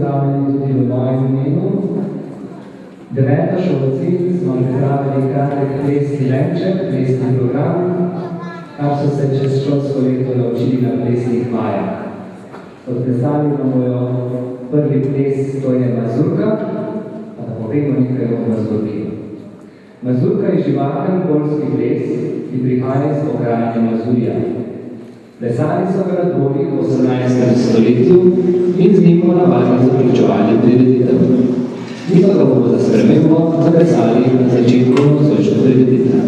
pozdravljeni tudi v mojem imenu. Devetošolci smo pripravili kratek plesni lenček, plesni program, kar so se čez šolsko leto naučili na plesnih vajah. Odplesali nam bojo prvi ples, to je mazurka, pa da povemo nekaj o mazurki. Mazurka je živahen poljski ples, ki prihaja iz pokrajine Mazurja. Plesali so ga na dvorih v 18. stoletju in z njim ponavadi zapričevali prireditev. Mi pa ga bomo za spremembo zaplesali na začetku nocojšnje prireditve.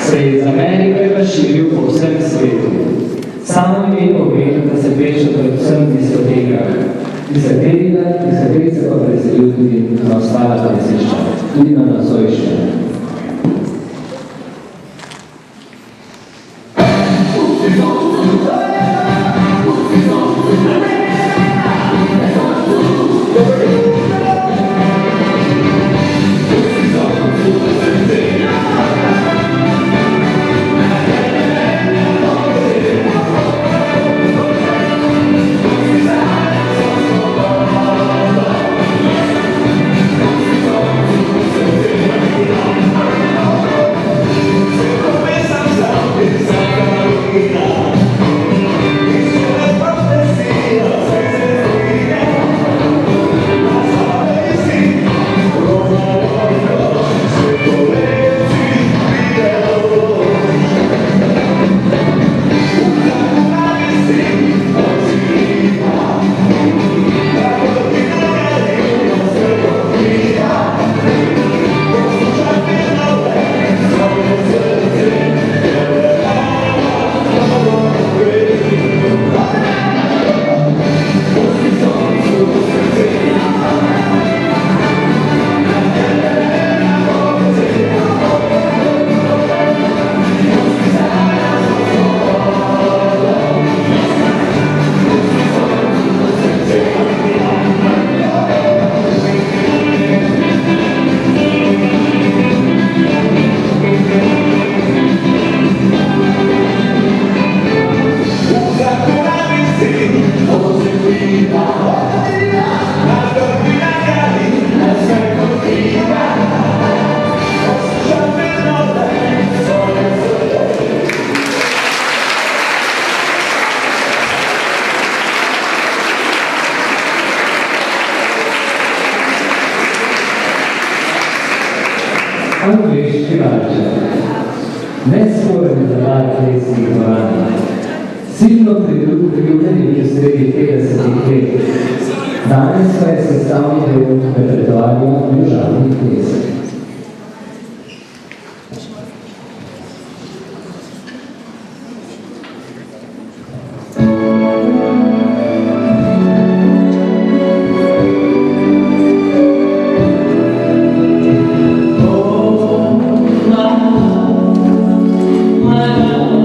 Se je iz Amerike razširil po vsem svetu. Samo ime pove, da se pleše predvsem v diskotekah, iz katerih se pa preselil tudi na ostala plesišča, tudi na nocojšnje. Angliški valček, nesporen delar plesnih dvoran, silno priljubljeni v sredi 50 let, danes pa je sestavni del repertoarja družabnih plesov. My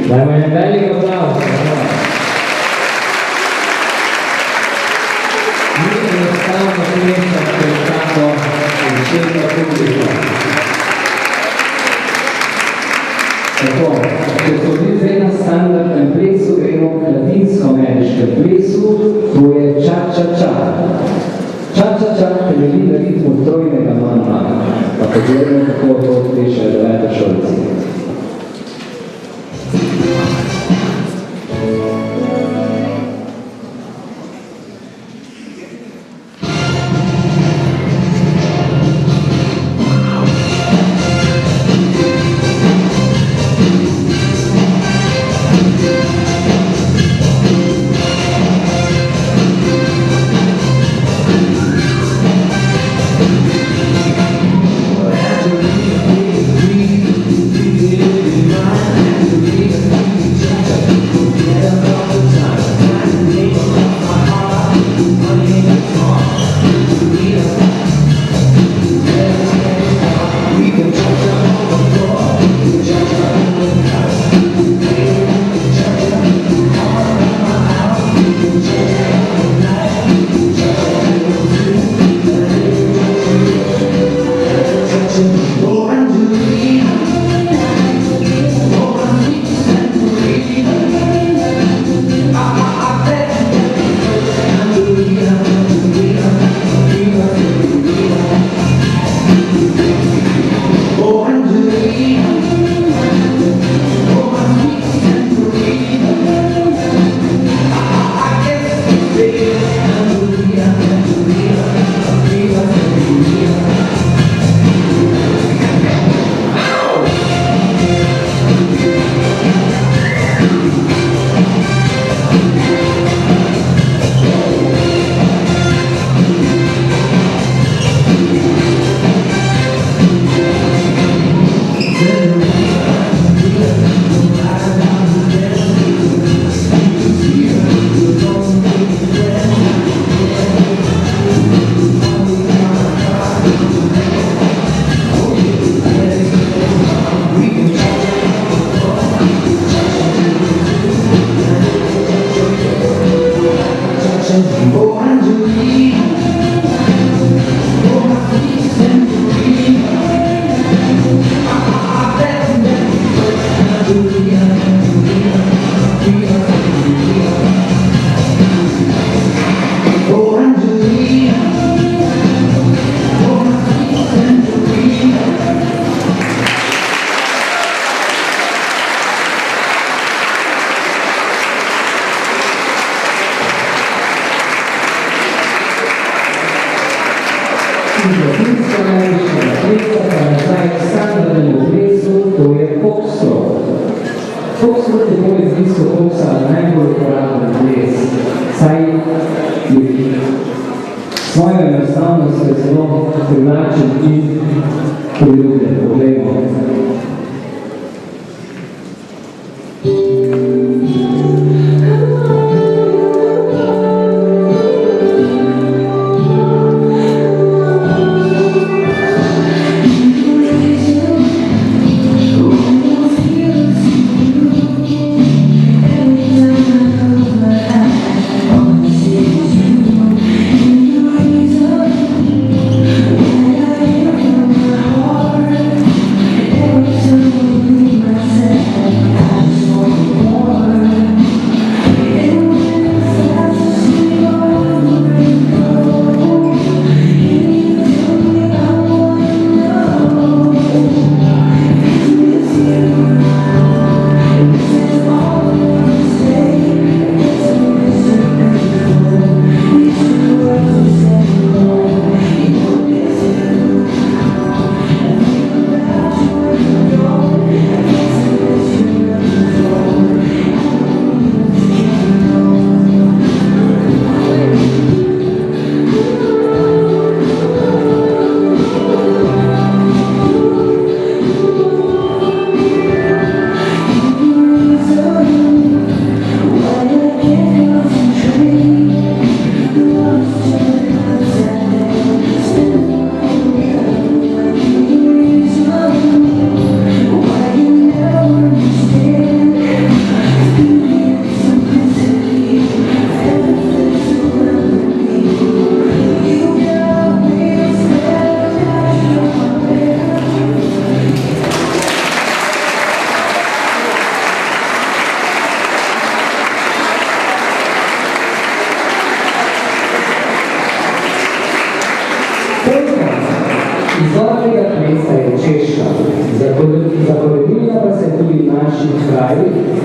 Dajmo jedan velik aplauz. Mi enostavno smešno pred tako večerno publiko. Tako, če smo bili zdaj na standardnem plesu, gremo k latinsko-ameriškem plesu, to je ča-ča-ča. Ča-ča-ča temelji na ritmu trojnega mantra. Pa pogledamo, kako to plešajo devetošolci. Svojo enostavnost je zelo privlačen in priljubljen. Poglejmo. Oh,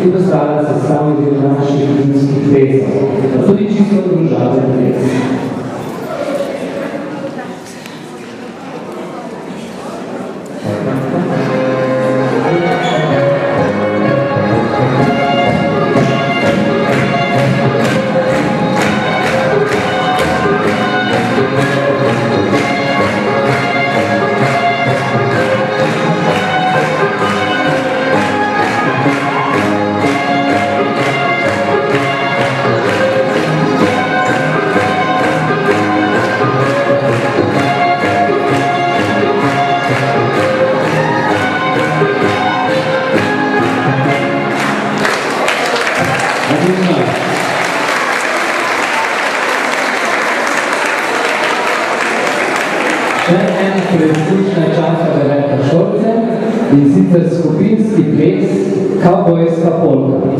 tudi postala sestavni del naših ljudskih plesov, pa tudi čisto družaven ples. Še ena preizkušnja čaka devetošolce, in sicer skupinski ples Kavbojska polka.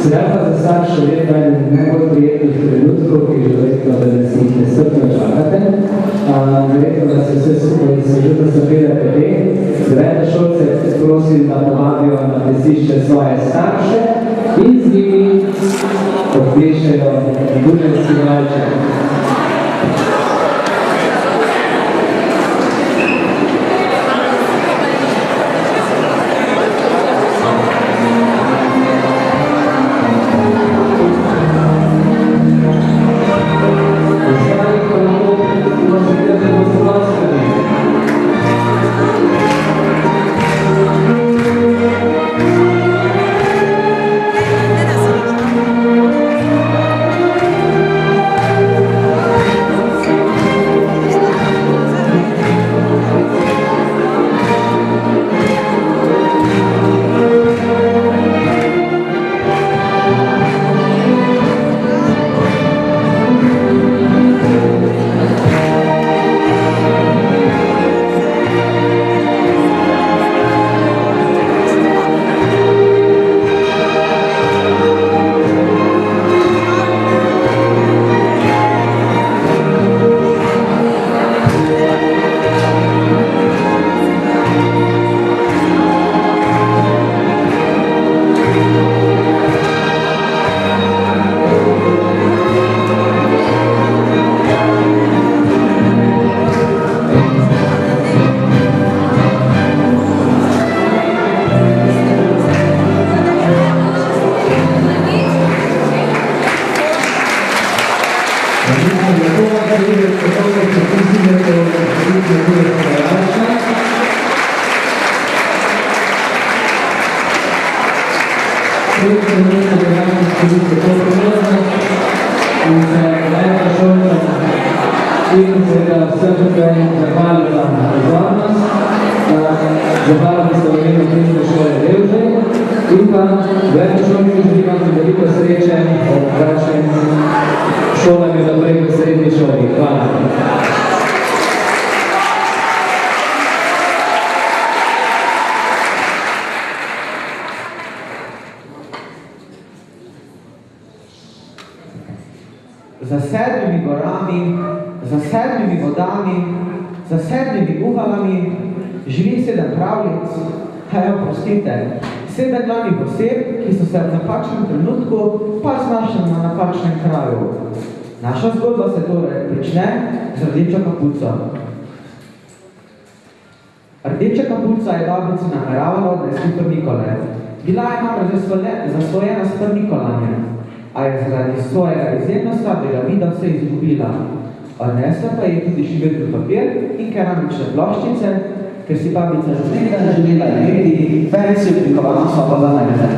Sedaj pa za vsak še vedno najbolj prijetnih trenutkov, ki že verjetno, da nas jih nestrpno čakate. Verjetno, da se vse skupaj svežutno zavedate te. Devetošolce prosim, da povabijo na plesišče svoje starše in z njimi odplešajo Dunajski valček. In seveda vsem tukaj zahvaljujem za za 7 gorami, za 7 vodami, za 7 uhalami živi 7 pravljic, prostite, 7 glavnih oseb, ki so se v napačnem trenutku pa znašli na napačnem kraju. Naša zgodba se torej prične z Rdečo kapuco. Rdeča kapuca je babici nameravala odnesti Prnikole. Bila je namreč zasvojena s Prnikolanjem, a je zaradi svojega izjemno slabega vida vse izgubila. Odnesla pa je tudi šivetni papir in keramične ploščice, ker si babica želela imeti več oblikovano sobo za najde.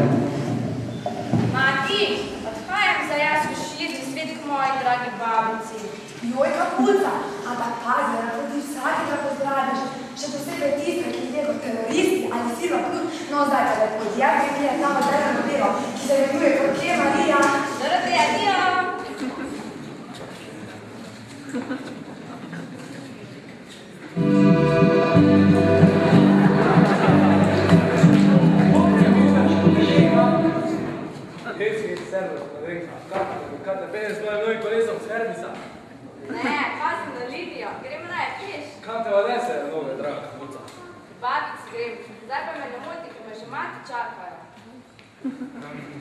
Mati, odhajam za jaz v širni svet k moji dragi babici. Joj, kapuca, ampak pazi, da tudi vsakega pozdraviš, še posebej tiste, ki je kot teroristi ali sila plus, no zdaj pa da kot ja, ki je tam odrejeno delo, ki se imenuje kot je Marija. Doroteja, dio! Kaj te pene svoje novi kolesom s servisa? Ne, pazim na Lidijo, gremo naj, piješ. Kam te odnese nove, draga kapuca? Babici grem, zdaj pa me ne moti, ker me že mati čakajo.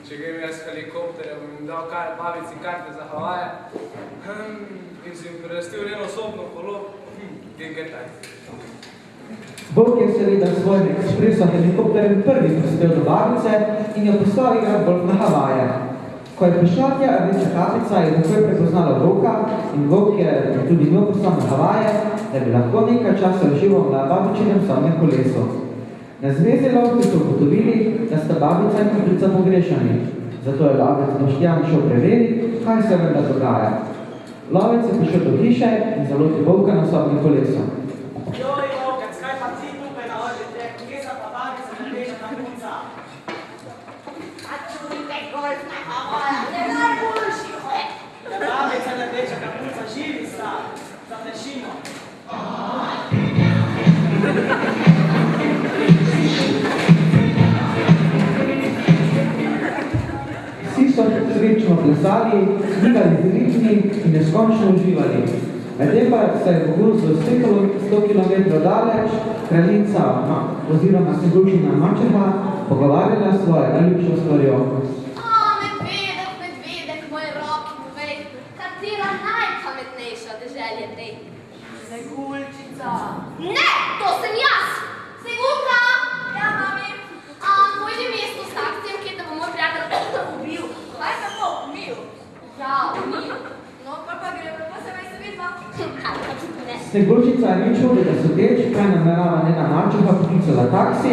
Če grem jaz s helikopterjem, bom jim dal babici karte za Havaje in si jim prirestil njeno osobno kolo, getaj. Bog je seveda svojim ekspresom helikopterjem prvi prispel do babice in jo poslal igrat bolj na Havaje. Ko je prišla tja Rdeča kapica, je takoj prepoznala Voka in Vok je tudi njo poslal na Havaje, da bi lahko nekaj časa užival na babičinem samem kolesu. Na zvezi lovci so ugotovili, da sta babica in kapica pogrešani, zato je lovec Boštjan šel preveriti, kaj se vendar dogaja. Lovec je prišel do hiše in zalotil Volka na samem kolesu. Joj, Volkec, kaj pa ti tukaj na odlite? Kje za pa babica Rdeča kapuca? A čujte, golf na Havaja, ne najboljši, hoj! Babica Rdeča kapuca, živi sta, zapnešimo. Vsi so srečno plesali, igrali z ritmi in neskončno uživali. Medtem pa se je v gozdu 100 km daleč kraljica oziroma Sneguljčina mačeha pogovarjala svojo najljubšo stvarjo. Medvedek, moj roki povej, katera najpametnejša deželje tej? Sneguljčica. Ne, to sem jaz! Sneguljka! Ja, mami. Pojdi mesto s taksijem, kjer te bo moj prijatelj ubil. Kaj se bo umil? Ja, umil. No, pa gremo, pa se vej se vidva. Sneguljčica je ni čudila sodeč, kaj namerava njena mačeha poklicala taksi,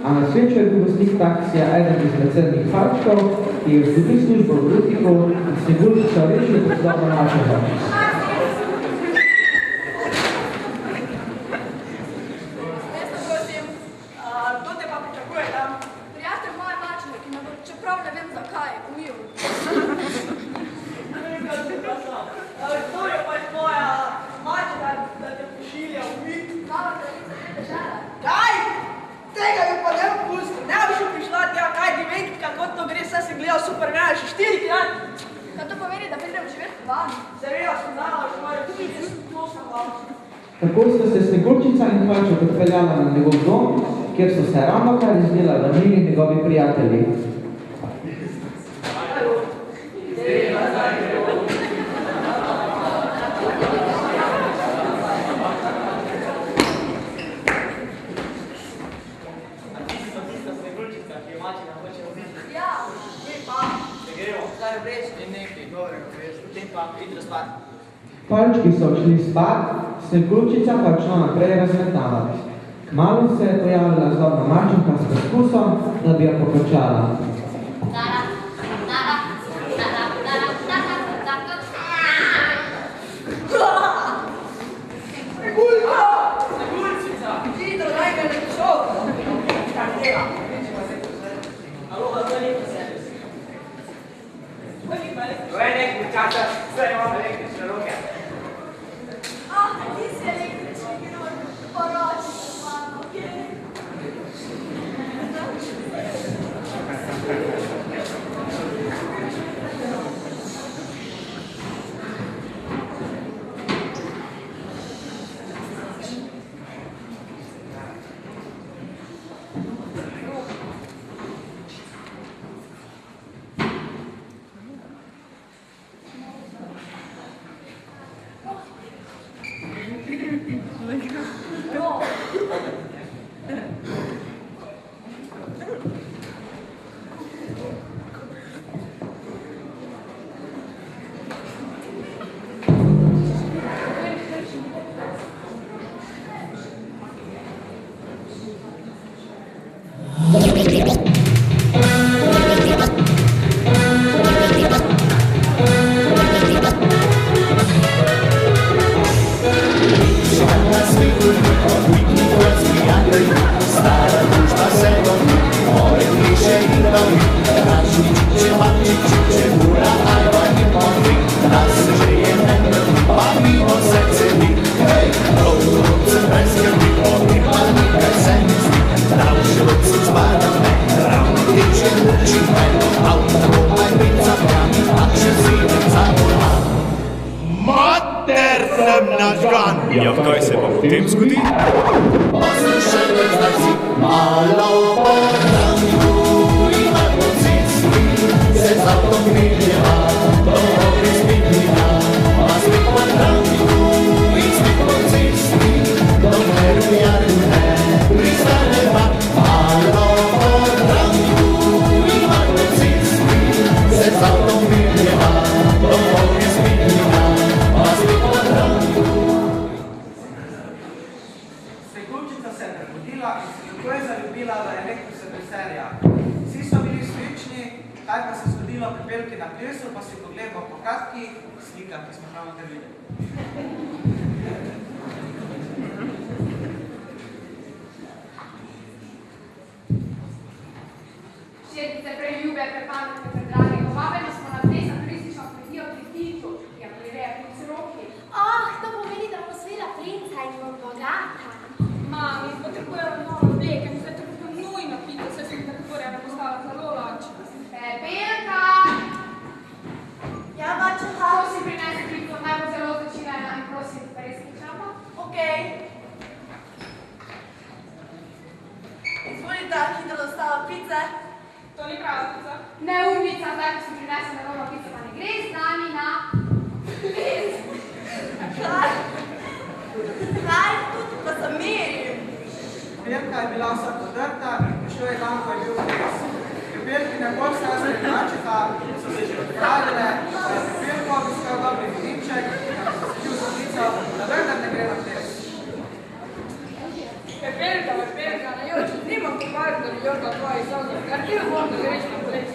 a na srečo je bil voznik taksija eden izmed sedmih parčkov, ki je izgubil službo v Rutiku in Sneguljčica rešil poslala mačeha. Kdo te pa pričakuje tam? Prijatelj moje mačehe, ki me bo, čeprav ne vem zakaj, umil. Kdo je pa tvoja mačeha, da te pošilja umit? Mama kraljica te dežele. Kaj? Tega bi pa ne opustil, ne bi še prišla tja, kaj ti vem, kako to gre, saj sem gledal Supermana še 4 krat. Kaj to pomeni, da pridem živeti k vam? Seveda sem dala, že moja tudi to sem vam. Tako sta se Sneguljčica in Parček odpeljala na njegov dom, kjer so se ravnokar izdelali vrnili njegovi prijatelji. Palčki so odšli spat, Sneguljčica pa odšla naprej razmetavati. Kmalu se je pojavila zlobna mačeha s poskusom, da bi jo pokočala. Sneguljka! Sneguljčica! Hidro, naj me ne šel! Kaj dela? Aloha, to je lepo servis. To je nekaj časa, sve imamo električne roke. Ti si električni kirurg, poročni, mama, okej? rodila in se tako je zaljubila, da je rekel se veselja. Vsi so bili srečni, kaj pa se zgodilo pri Belki na plesu, pa si pogledamo po kratkih slikah, ki smo pravno te videli. Šedice preljube, prepametne, predrage, povabljeni smo na ples na turistično kmetijo pri Titu, ki je prireja princ Roki. To pomeni, da bo svila princa in bo bogata. Mami, potrebujemo novo obleke, mi zdaj tako nujno pito, saj sem tako porjena postala zelo lačna. Belka! Ja, mačeha. Prosim, prinesi pito, naj bo zelo začinjena in prosim, res ničama. Okej. Izvolite, hitro dostava pice. To ni praznica. Neumnica, zdaj, ko sem prinesla novo pico, pa ne gre z nami na ples. Kaj, tudi pa se merim. Belka je bila vsa podrta in prišel je dan, ko je bil ples. Pri Belki ne bolj sestre in mačeha so se že odpravile, da je pri Belko obiskal dobri vidimček, da se bil zapisal, da vendar ne gre na ples. Pepelka, na joči, nimam povarj, da bi jorka tvoji soldi, kar ti ne bom, da greš na ples.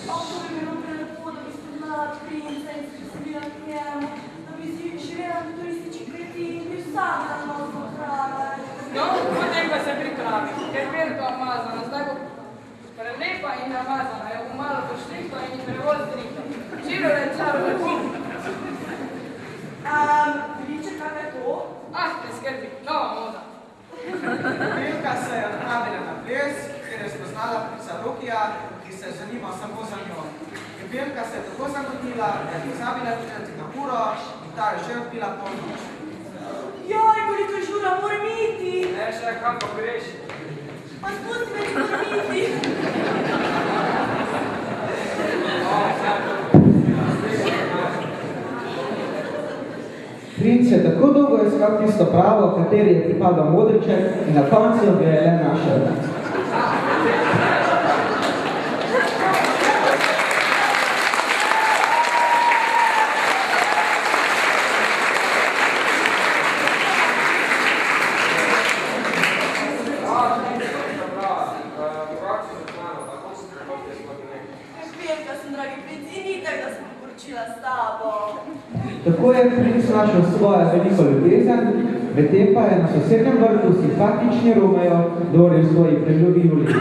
To bi bilo prelepo, da bi spoznala princa in se preselila k njemu, da bi si živela v turistični kleti in bi vsak dan malo hrane. No, potem pa se pripravi, ker Pepelka omazana, zdaj bo prelepa in namazana, jo bo malo pošlihto in prevoz drito. Čiro čaro lepo. Vidiče, kaj je to? Ne skrbi, nova moda. Belka se je odpravila na ples, kjer je spoznala princa Rokija, ki se zanima samo za njo. In Belka se je tako zamotila, da je pozabila gledati na uro in ta je že odbila polnoč. Joj, koliko žura moram iti. Ne, še kam pa greš? Pa spusti me, če moram iti. Princ je tako dolgo iskal tisto pravo, kateri je pripadal modriček in na koncu ga je le našel. Belka sem, dragi princ, in itak, da sem poročila s tabo. Tako je princ našel svojo veliko ljubezen, medtem pa je na sosednjem vrtu simpatični Romeo govoril svoji preljubi Juliji.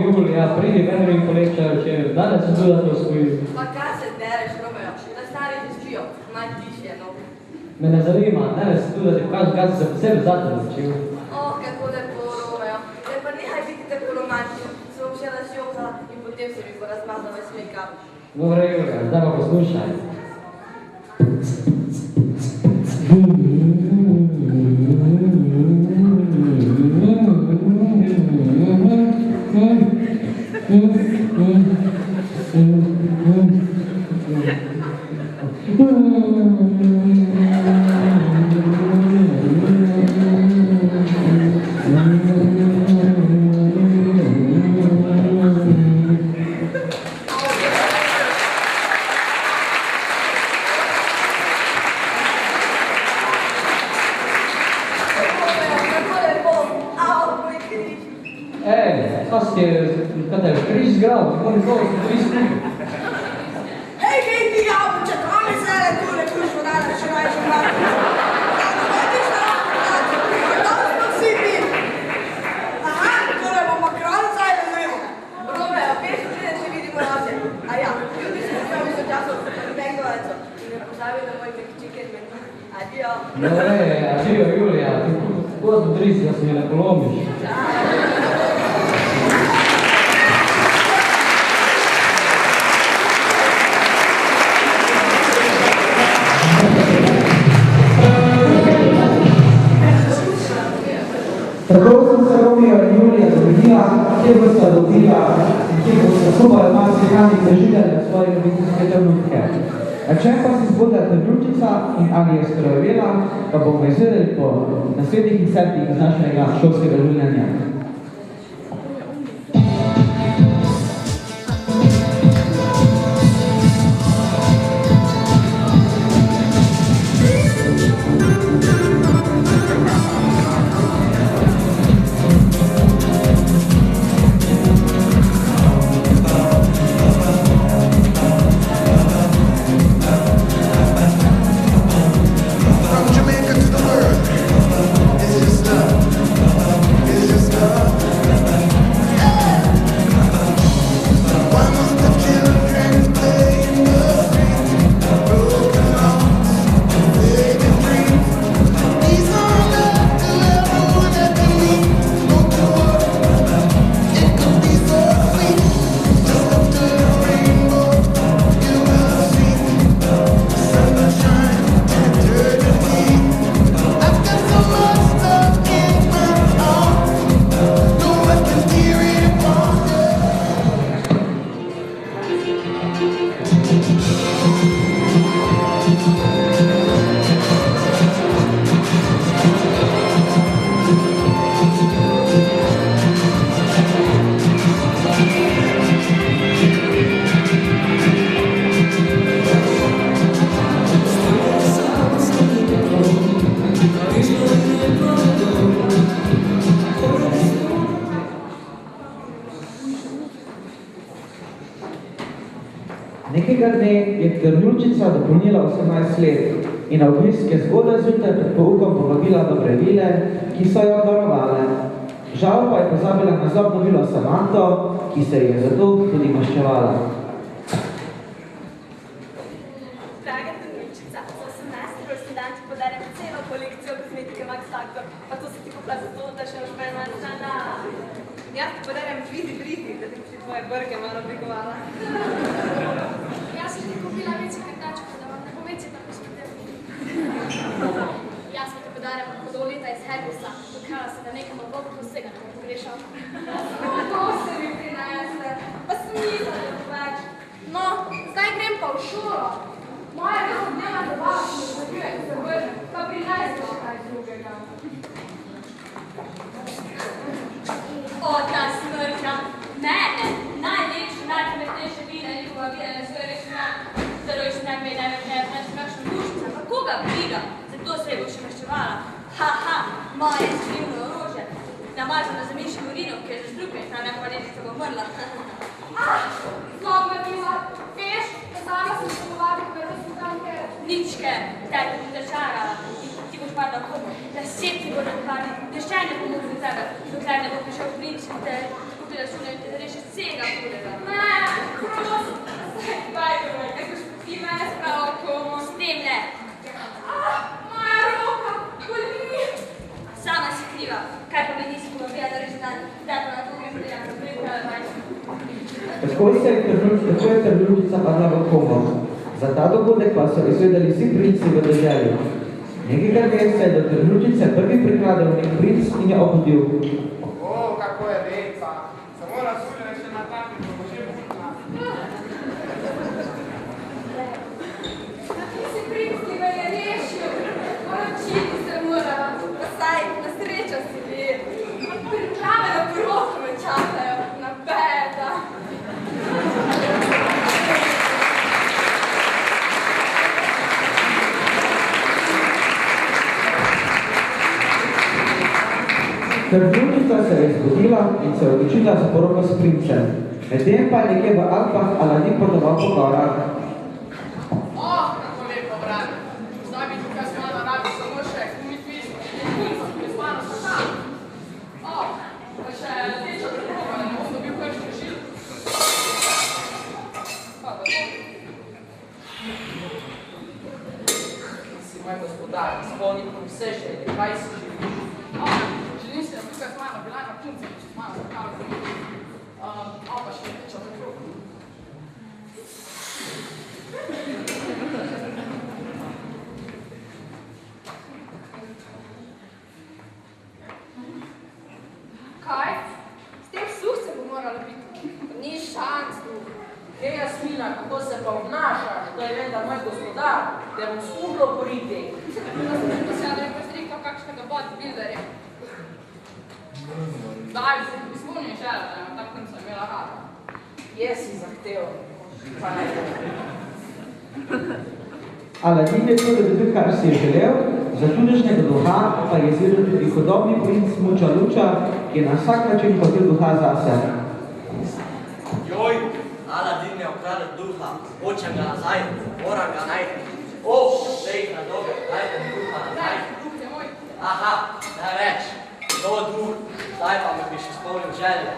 Julija, pridi ven in polečajo, če danes se tudi to osvojil. Pa kaj se dereš, Romeo? Da stari že spijo, manj tišje, no. Me ne zanima, danes se tudi, da ti pokažem, kaj sem se posebej zate naučil. Kako lepo, Romeo. Ne, pa nehaj biti tako romantičen. Se bom še razjokala in potem se mi bo razmazal ves make-up. Dobre, Julija, zdaj pa poslušaj. Hej, kaj ti jabuček, oni se le tu ne kušvo danes, še najče mladi. Vidiš da? Tam smo vsi ti. Aha, tole bomo kral zdaj ne znemo. Romeo, peš pride, če vidimo nase. A ja, jutri smo prav isto časov bengovaco. In ne pozabi na moj chicken menu. Adio. Dobre, adio, Julija, ti pozno drisi, da se mi ne polomiš. Tako sem se Romeo in Julija dobila, kjer bosta dobila in kjer bosta skupaj marsikaj preživljali svoje ljubiteljske trenutke. Če pa si zbudete ljučica in ali je strojevela, pa bomo izvedeli po naslednjih insertih iz našega šolskega življenja. Lučica dopolnila 18 let in na obisk je zgodaj zjutraj pred poukom povabila dobre vile, ki so jo darovale. Žal pa je pozabila na zobno vilo Samanto, ki se je zato tudi maščevala. Draga Lučica, za 18. rojstni dan ti podarjam celo kolekcijo kozmetike Max Factor, pa to se ti kupila zato, da še boš manj znana. Jaz ti podarjam bridi, da ti bi tvoje brke malo oblikovala. Jaz sem ti kupila večji krtačko, da vam ne bo večji tako smrdel. Jaz pa ti podarjam hodoleta iz Herkusa, dokala se da nekam obogu vsega ne bo pogrešal. To se mi prinesle, pa smisla ne bo več. No, zdaj grem pa v šolo. Moja dnevna dobava se mi zaguje, ko se vrne, pa prinesle še kaj drugega. O, ta smrka! Mene, najlepše, najpametnejše vina in povabila na svoj rečni dan. Za rojstni dan me je največ kakšno Lučica, pa koga briga? Zato se je bo še maščevala. Haha, moje skrivno orožje. Namazano za mišjo urino, ki je zastrupila, ta nepovadenica bo umrla. Zlobna bila, veš, da sama sem se povabila na rojstni dan, ker... Ničke, te bom držarala. Ti boš padla komu, da se ti bo nadparni, da še ne pomoč za tebe, dokler ne bo prišel princ in te kupila šune in te reši vsega hudega. Ne, prosim, bajdo me, kaj boš ti mene spravo komu? S tem ne. Moja roka, boli. Sama si kriva, kaj pa me nisi povabila na reči dan, zdaj pa na to grem prijavno, pripravljala bajdo. Tako je Trljučica padla v komo. Za ta dogodek pa so izvedeli vsi princi v deželi. Nekega dne se je do Trljučice prvi prikradel nek princ in jo obudil. O, kako je lepa! Samo razsuljene še na tam, ko bo že budna. Ti si princ, ki me je rešil. Poročiti se morala. Pa saj, na srečo si bil. Priprave na poroko me čakajo. Na beda. Trljučica se je zbudila in se odločila za poroko s princem. Medtem pa je nekje v Alpah Aladin potoval po gorah. Kako lepo, brat. Zdaj bi tukaj smala rabi samo še umiti punco, ki je spano skakala. Pa še rdeča preproga, da ne bom dobil kakšen rešil. Pa da to. Si moj gospodar, izpolnim vse želje, kaj si želiš? Želim se, da tukaj smala bila na punce, če smala skakala. Pa še rdeča preproga. Kaj? S tem suhcem bo moralo biti. Ni šans tu. Hej, Jasmina, kako se pa obnašaš? To je vendar moj gospodar, te bom skupno boriti. Da se da je prestrikal kakšnega bodybuilderja. Daj, se izpolnim želja, da je ta punca imela rada. Jaz si zahteval, pa naj bo. Aladin je tudi dobil, kar si je želel, za čudežnega duha pa je izvedel tudi hodobni princ Muča Luča, ki je na vsak način hotel duha zase. Joj, Aladin je ukradel duha, hoče ga nazaj, mora ga najti. Sej na dobe, dajte duha nazaj. Duh je moj. Aha, ne več, no duh, zdaj pa me bi še spolnil željo.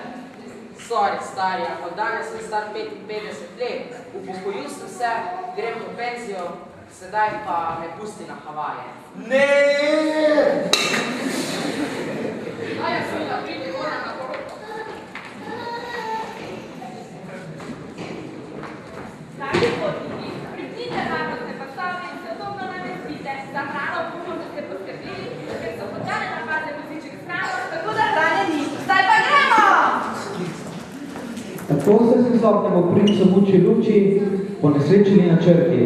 Sorry, stari, ampak danes sem star 55 let, upokojil sem se, grem v penzijo, sedaj pa me pusti na Havaje. Ne! Daj, Jasmina, pridi, moram na poroko. Dragi potniki, priznite varno se postavili in se udobno namestite. Za hrano pomoč ste poskrbeli, ker so podane napade voziček s hrano, tako da hrane ni. Zdaj pa gremo! Tako se sezobnemu princu Muči Luči ponesrečili na črti.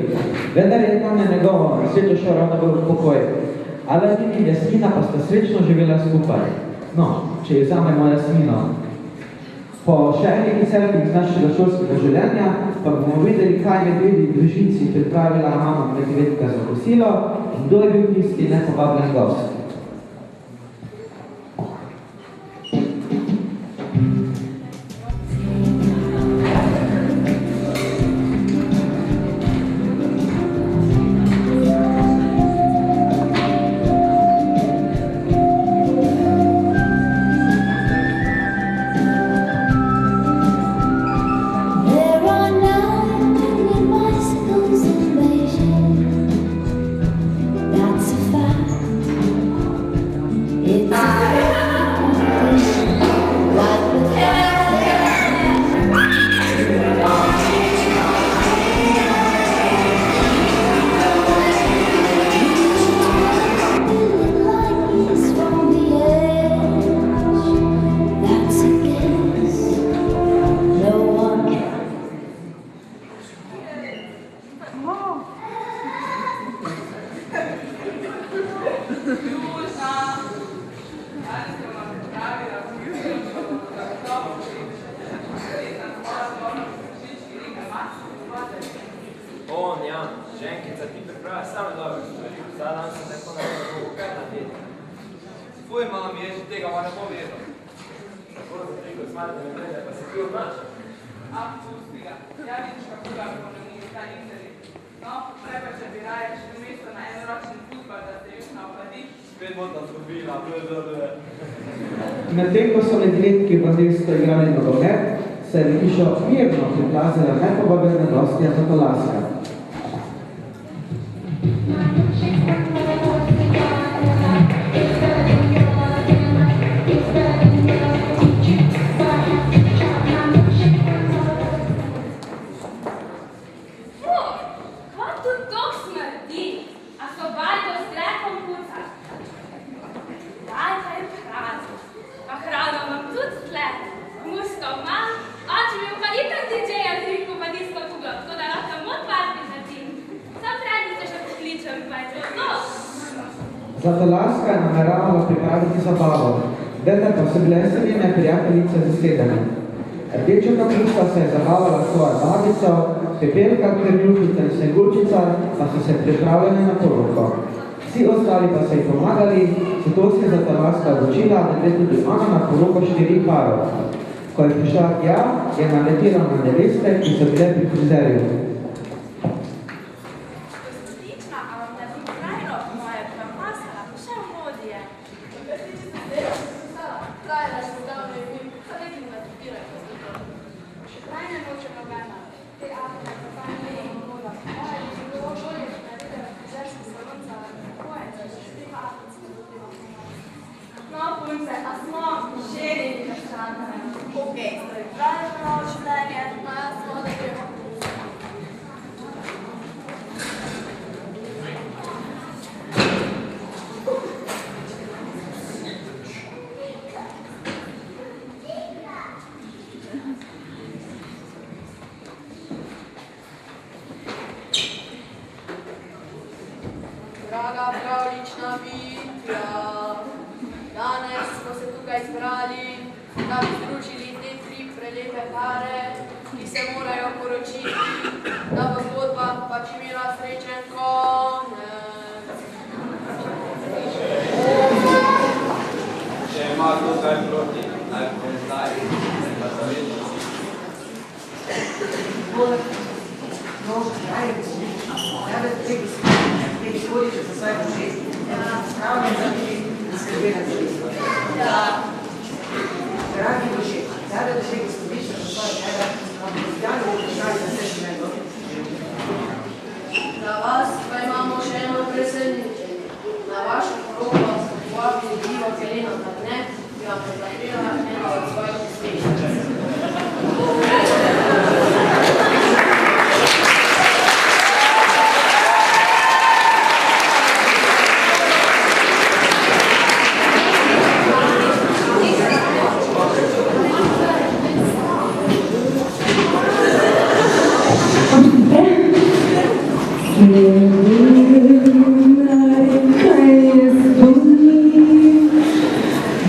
Vendar je tam na njegovo nesrečo šel ravno v pokoj. Aladin in Jasmina pa sta srečno živela skupaj. No, če je vzamemo Jasmino. Po še enih izselkih iz našega šolskega življenja pa bomo videli, kaj medvedi družinci pripravila mama medvedka za kosilo in kdo je bil tisti nepovabljen gost. Južna. Danes se vam pripravila za gotovo prijetna svoja zborna potrošički Riga Masu v vode. On, ja, ženkica ti pripravlja same dobre stvari. Sada dan se tako nekako kaj narediti. Fuj, mami, je že tega ne povedal. Tako za tri, ko smate me gleda, pa se ti odnača. A, pusti ga. Ja vidiš, kako ga ponovni, ta nikdari. No, treba, če bi raje šli mesto na enoročni futbol, da se južna ohladi. Spet bo nas dobila, Medtem ko so medvedki v mestu igrali nogomet, se je v hišo mirno priplazila nepovabljena gostja Zlatolaska. Zlatolaska je nameravala pripraviti zabavo, vendar pa so bile se njene prijateljice zasedene. Rdeča kapusta se je zabavala svojo babico, Pepelka, Krnjušica in Sneguljčica pa so se pripravljene na poroko. Vsi ostali pa so ji pomagali, zato se je Zlatolaska odločila, da gre tudi ona na poroko 4 parov. Ko je prišla tja, je naletela na neveste, ki so bile pri frizerju. Draga pravlična bitja, danes smo se tukaj zbrali, da bi združili te 3 prelepe pare, ki se morajo poročiti, da bo zgodba pač imela srečen konec. Če ima kdo kaj proti, naj zdaj, da zavedno. No, kaj je te izhodiče za svoje pošest. Spravno je za skrbena čestva. Dragi duše, zdaj da še izhodiče za svoje tebe, vam pozdravljamo vprašanje za vse še najbolj. Za vas pa imamo še eno presenečenje. Na vašem krogu vas povabili Divo Heleno Tarne, ki vam je zapela eno od svojih uspešnic.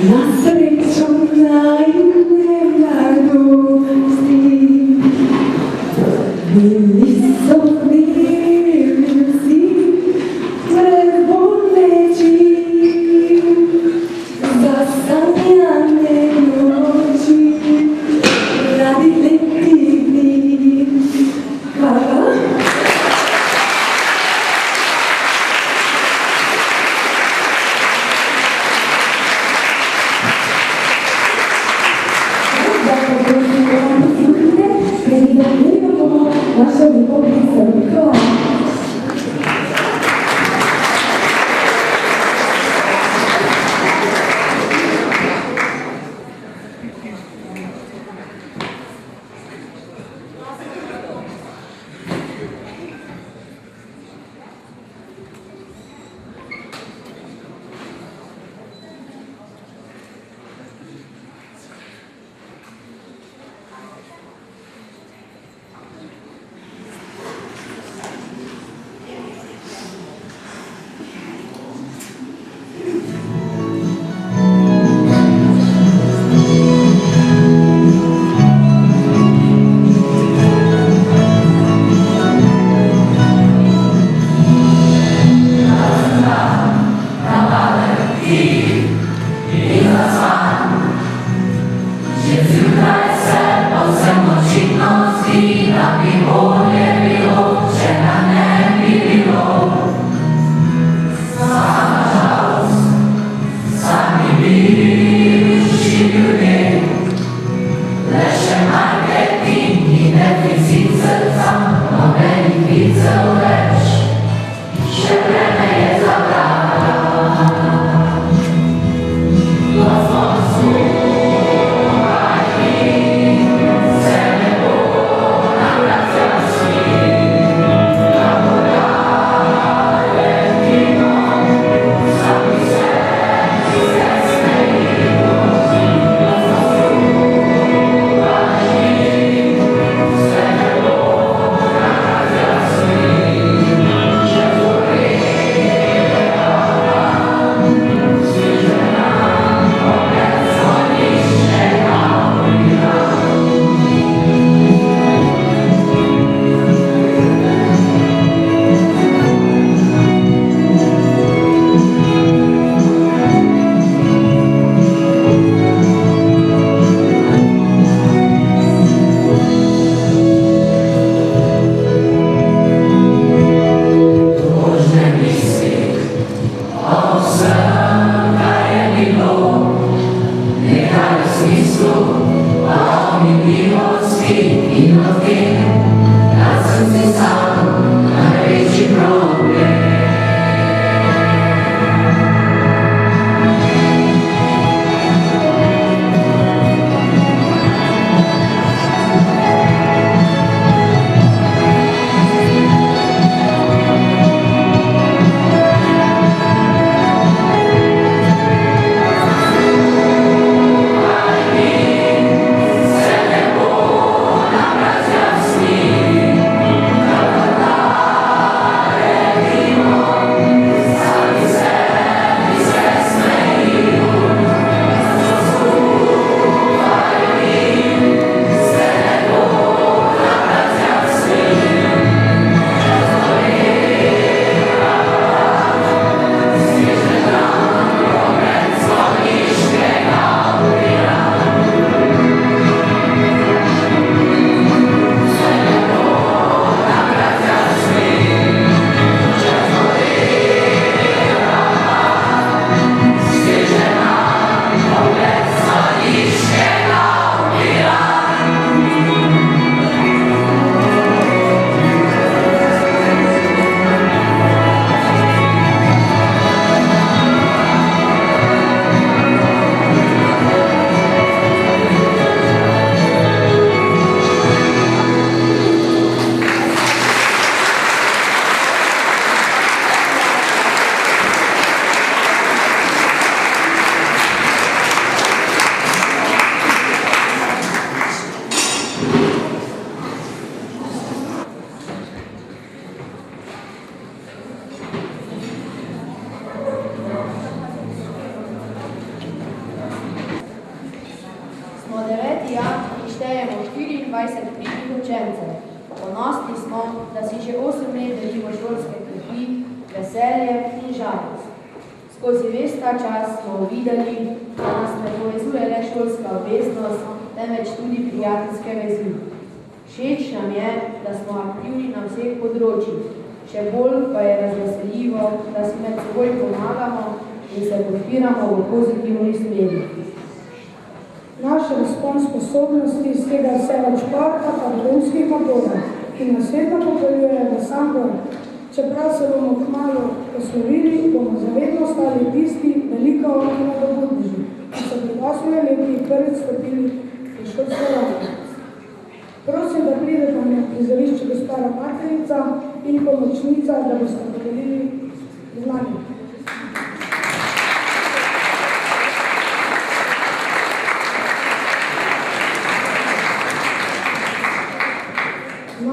Na srečo štejemo 24 pridnih učencev. Ponosni smo, da si že 8 let delimo šolske klopi, veselje in žalost. Skozi ves ta čas smo videli, da nas ne povezuje le šolska obveznost, temveč tudi prijateljske vezi. Všeč nam je, da smo aktivni na vseh področjih, še bolj pa je razveseljivo, da si med seboj pomagamo in se podpiramo v pozitivni smeri. Naš razpon sposobnosti stega vse od športa pa do romskih motorov, ki nas vedno popeljuje v sam vrh. Čeprav se bomo kmalu poslovili, bomo zavedno ostali tisti velika okna v Budži, ki so pred 8 leti prvič stopili v šolsko roke. Prosim, da pridete na prizorišče gospara Materica in pomočnica, da boste podelili znanje.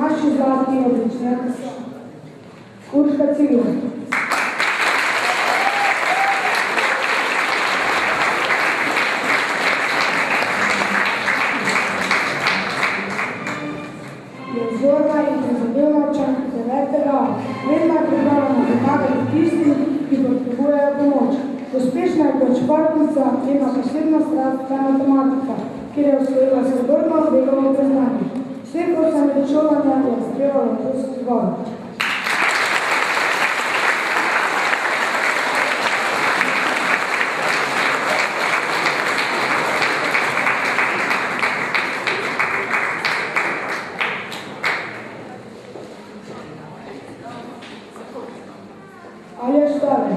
Naši zlatni odličnjaci so Urška Ciglar, je vzorna in prizadevna učenka 9. Vedno je pripravljena pomagati tistim, ki potrebujejo pomoč. Uspešna je kot športnica, ima posebno strast za matematika, kjer je osvojila srebrno delovno priznanje. Vse, ko sem med šolanja, je sprejela pulski zbor. Aleš Tore.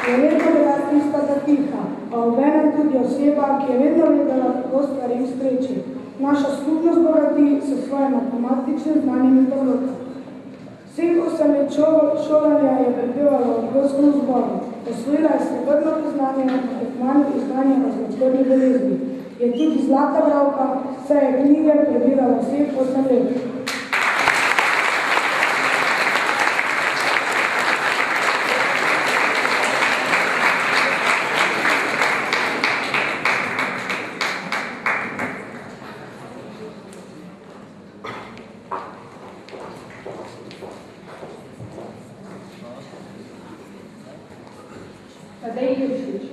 Je vedno bila tista tiha, a obenem tudi oseba, ki je vedno vedela, kako stvarem spreči. Naša skupnost bogati s svojim matematičnim znanjem in dobrotom. Vseh 8 let šolanja je prepevala v pevskem zboru. Osvojila je srebrno priznanje na tekmovanju izdanja o zlatkorni bolezni. Je tudi zlata bralka, saj je knjige prebirala vseh 8 let. Tadej Juršič.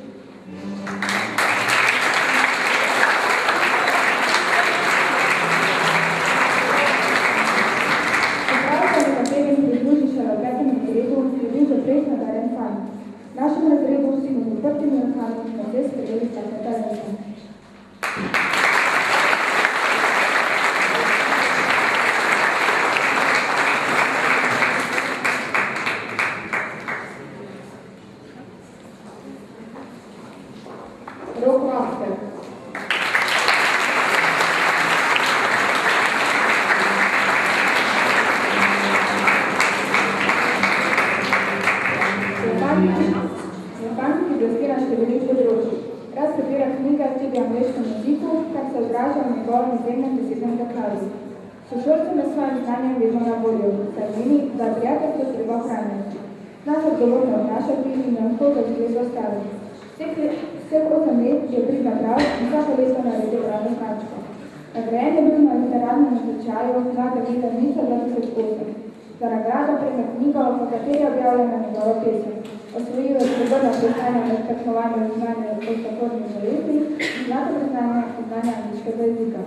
Našem razredu vsi med odprtimi rokami smo zdaj sprejeli vsake talente. Rok Master. Rad prebira knjiga tudi v angleškem jeziku, kar se odraža v njegovem izjemnem besednem zakladu. Sošolcem je svojim znanjem vedno na voljo, saj meni, da prijateljstvo treba ohranjati. Nas odgovorno obnašati in ne koga želi ostaviti. Vseh 8 let je pridna prav in vsako leto naredi uradno značko. Nagrajen je bil na literarnem natečaju Mlada leta 2008. Za nagrado prejme knjigo, v kateri je objavljena njegova pesem. Osvojil je srebrno priznanje med tekmovanjem znanja o zlatkorni bolezni in zlato priznanje znanja angleškega jezika.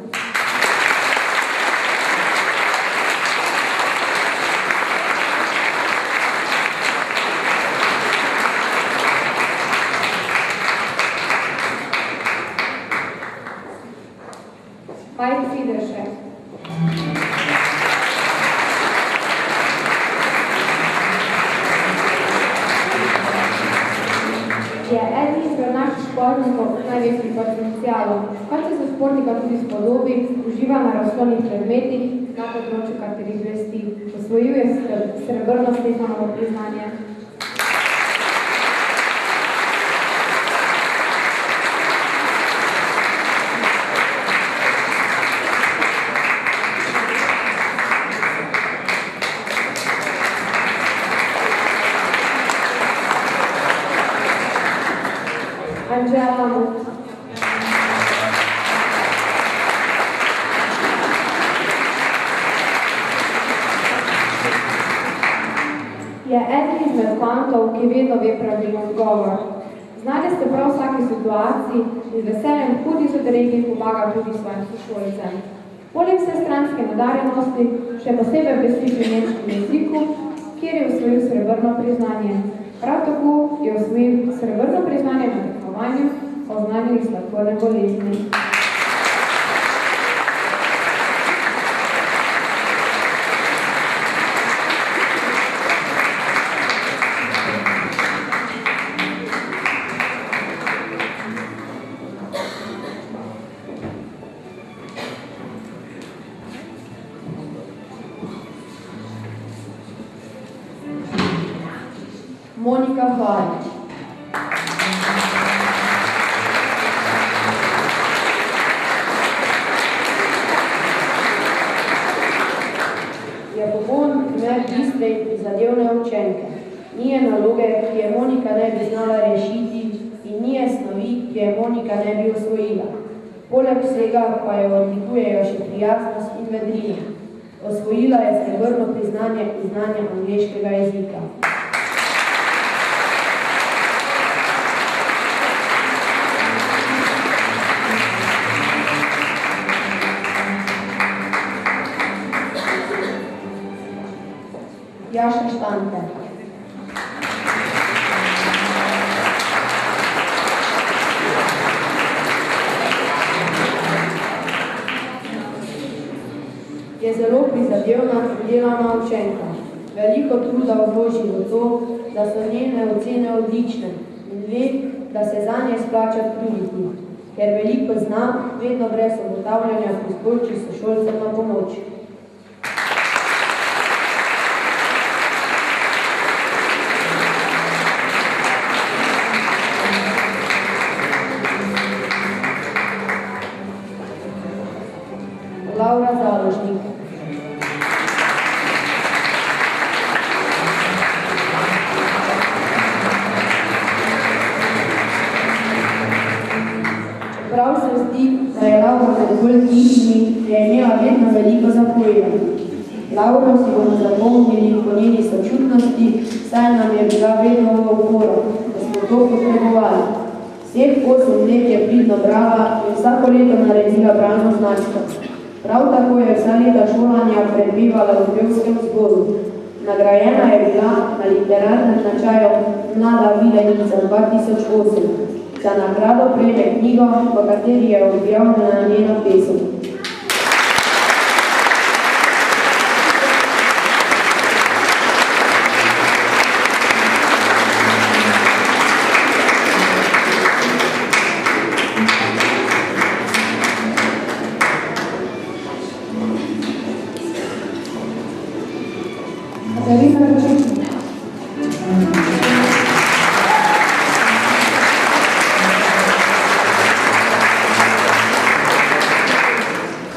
Majk Fideršek. Je eden izmed naših športnikov z največjim potencialom, kar se za športnika tudi spodobi, uživa na različnih predmetih na področju katerih vesti. Osvojil je srebrno Stefanovo priznanje. je eden izmed fantov, ki vedno ve pravilno odgovor. Znali ste prav vsaki situaciji in veseljem hudi zadregi pomaga tudi svojim sošolcem. Poleg vsestranske nadarjenosti, še posebej vesti pri nemškem jeziku, kjer je osvojil srebrno priznanje. Prav tako je osvojil srebrno priznanje na tekmovanju o znanju sladkorne bolezni. Monika Hvala. Je popoln primer bistre in prizadevne učenke. Nije naloge, ki je Monika ne bi znala rešiti, in nije snovi, ki je Monika ne bi osvojila. Poleg vsega pa jo odlikujejo še prijaznost in vedrina. Osvojila je srebrno priznanje in znanje angleškega jezika. Jaša Štante. Je zelo prizadevna in delana učenka. Veliko truda vloži v to, da so njene ocene odlične in ve, da se zanje splača truditi. Ker veliko zna, vedno brez obotavljanja priskoči sošolcem na pomoč. Laura Založnik. Prav se zdi, da je Laura med bolj tišimi, je imela vedno veliko zapojenja. Lauro si bomo zapomnili po njeni sočutnosti, saj nam je bila vedno v oporo, da smo to potrebovali. Vseh 8 let je pridno brala in vsako leto naredila bralno značko. Prav tako je vsa leta šolanja prebivala v pevskem zboru. Nagrajena je bila na literarnem značaju Mlada Vilenica 2008. Za nagrado prejme knjigo, v kateri je objavljena njena pesem.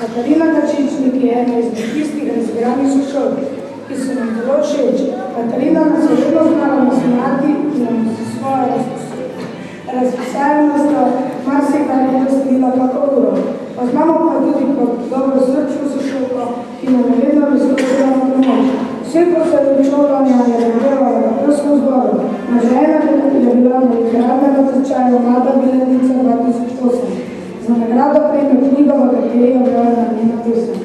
Katarina Kačičnik je ena izmed tistih razgranih sošolk, ki so nam zelo všeč. Katarina nas je vedno znala nasmejati in nam se svojo razveseljenostjo marsikaj razkrila kako uro. Poznamo pa tudi kot dobro srčno sošolko, ki nam je vedno izkoristila na pomoč. Vse posled šolanja je razdevala na pevskem zboru. Nagrajena je bila na literarnem značaju Mlada Vilenica 2008. Za nagrado prejme knjigo, v kateri je objavljena njena pesem.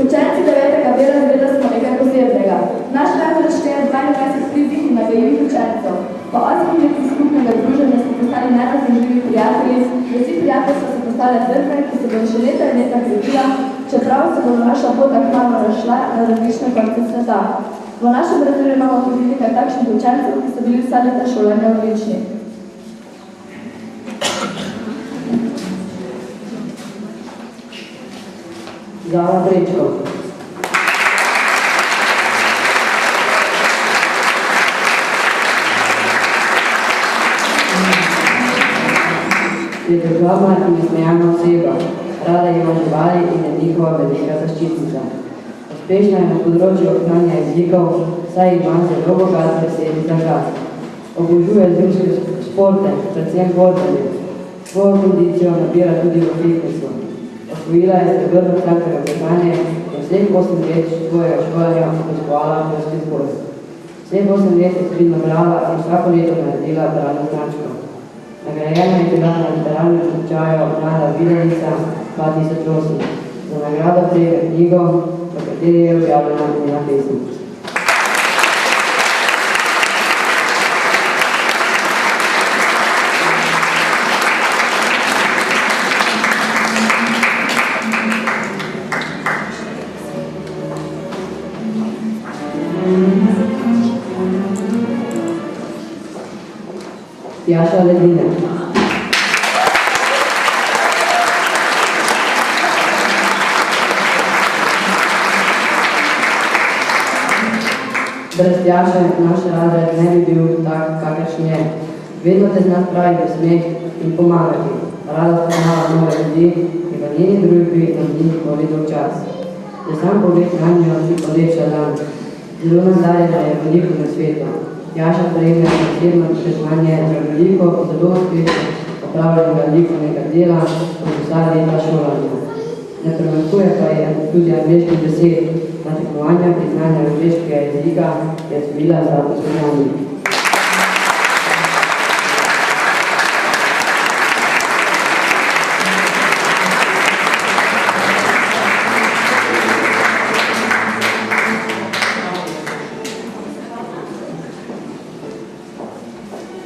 Učenci 9. B razreda smo nekaj posebnega. Naš razred šteje 22 pridnih in nagajivih učencev. Po 8 letih skupnega druženja smo postali nerazložljivi prijatelji, vsi prijateljstva so postale zrke, ki se bodo še leta in leta krepila, čeprav se bo naša pot kmalu razšla na različne konce sveta. V našem razredu imamo tudi nekaj takšnih učencev, ki so bili vsa leta šolanja odlični. Zala Brečko. Je državna in izmejana oseba, Rada ima živali in je njihova velika zaščitnica. Uspešna je na področju ohranjanja jezikov, saj ima zelo bogat besedni zaklad. Obožuje zimske športe, predvsem borbenje. Svojo kondicijo nabira tudi v fitnessu. Osvojila je srebrno Cankarjevo vprašanje in vseh 8 let svojega šolanja obiskovala Pevski zbor. Vseh 8 let je pridno brala in vsako leto naredila bralno značko. Nagrajena je bila na literarnem tečaju Mlada Vilenica 2008 za nagrado prejela knjigo, v kateri je objavljena njena pesem. Jaša Ledine. Brez Jaše naš razred ne bi bil tak, kakršen je. Vedno te zna spraviti v smeh in pomagati. Rada spoznava nove ljudi in v njeni družbi nam ni nikoli dolgčas. Že sam pogled na njo si polepša dan. Zelo nadarjena je veliko na svetu. Jaša prejme posebno priznanje za veliko, zelo uspešno opravljenega likovnega dela v vsa leta šolanja. Ne primanjkuje pa je tudi angleških besed. Na tekmovanja priznanja angleškega jezika je osvojila zlato priznanje.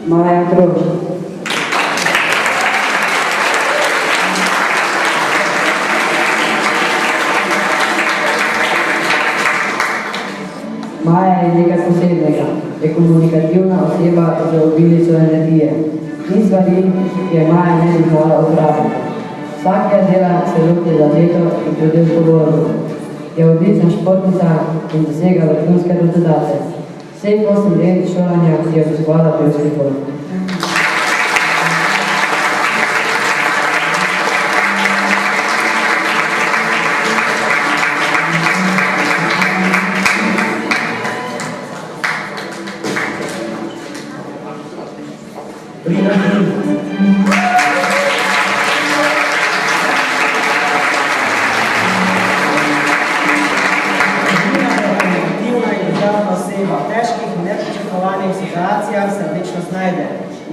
Maja Krož. Maja je nekaj posebnega, je komunikativna oseba z obilico energije. Ni stvari, ki je Maja ne bi znala odpraviti. Vsak je dela celoti zaveto in tudi odgovorno. Je odlična športnica in dosega vrhunske rezultate. Vseh 8 let šolanja je obiskovala Pevski zbor.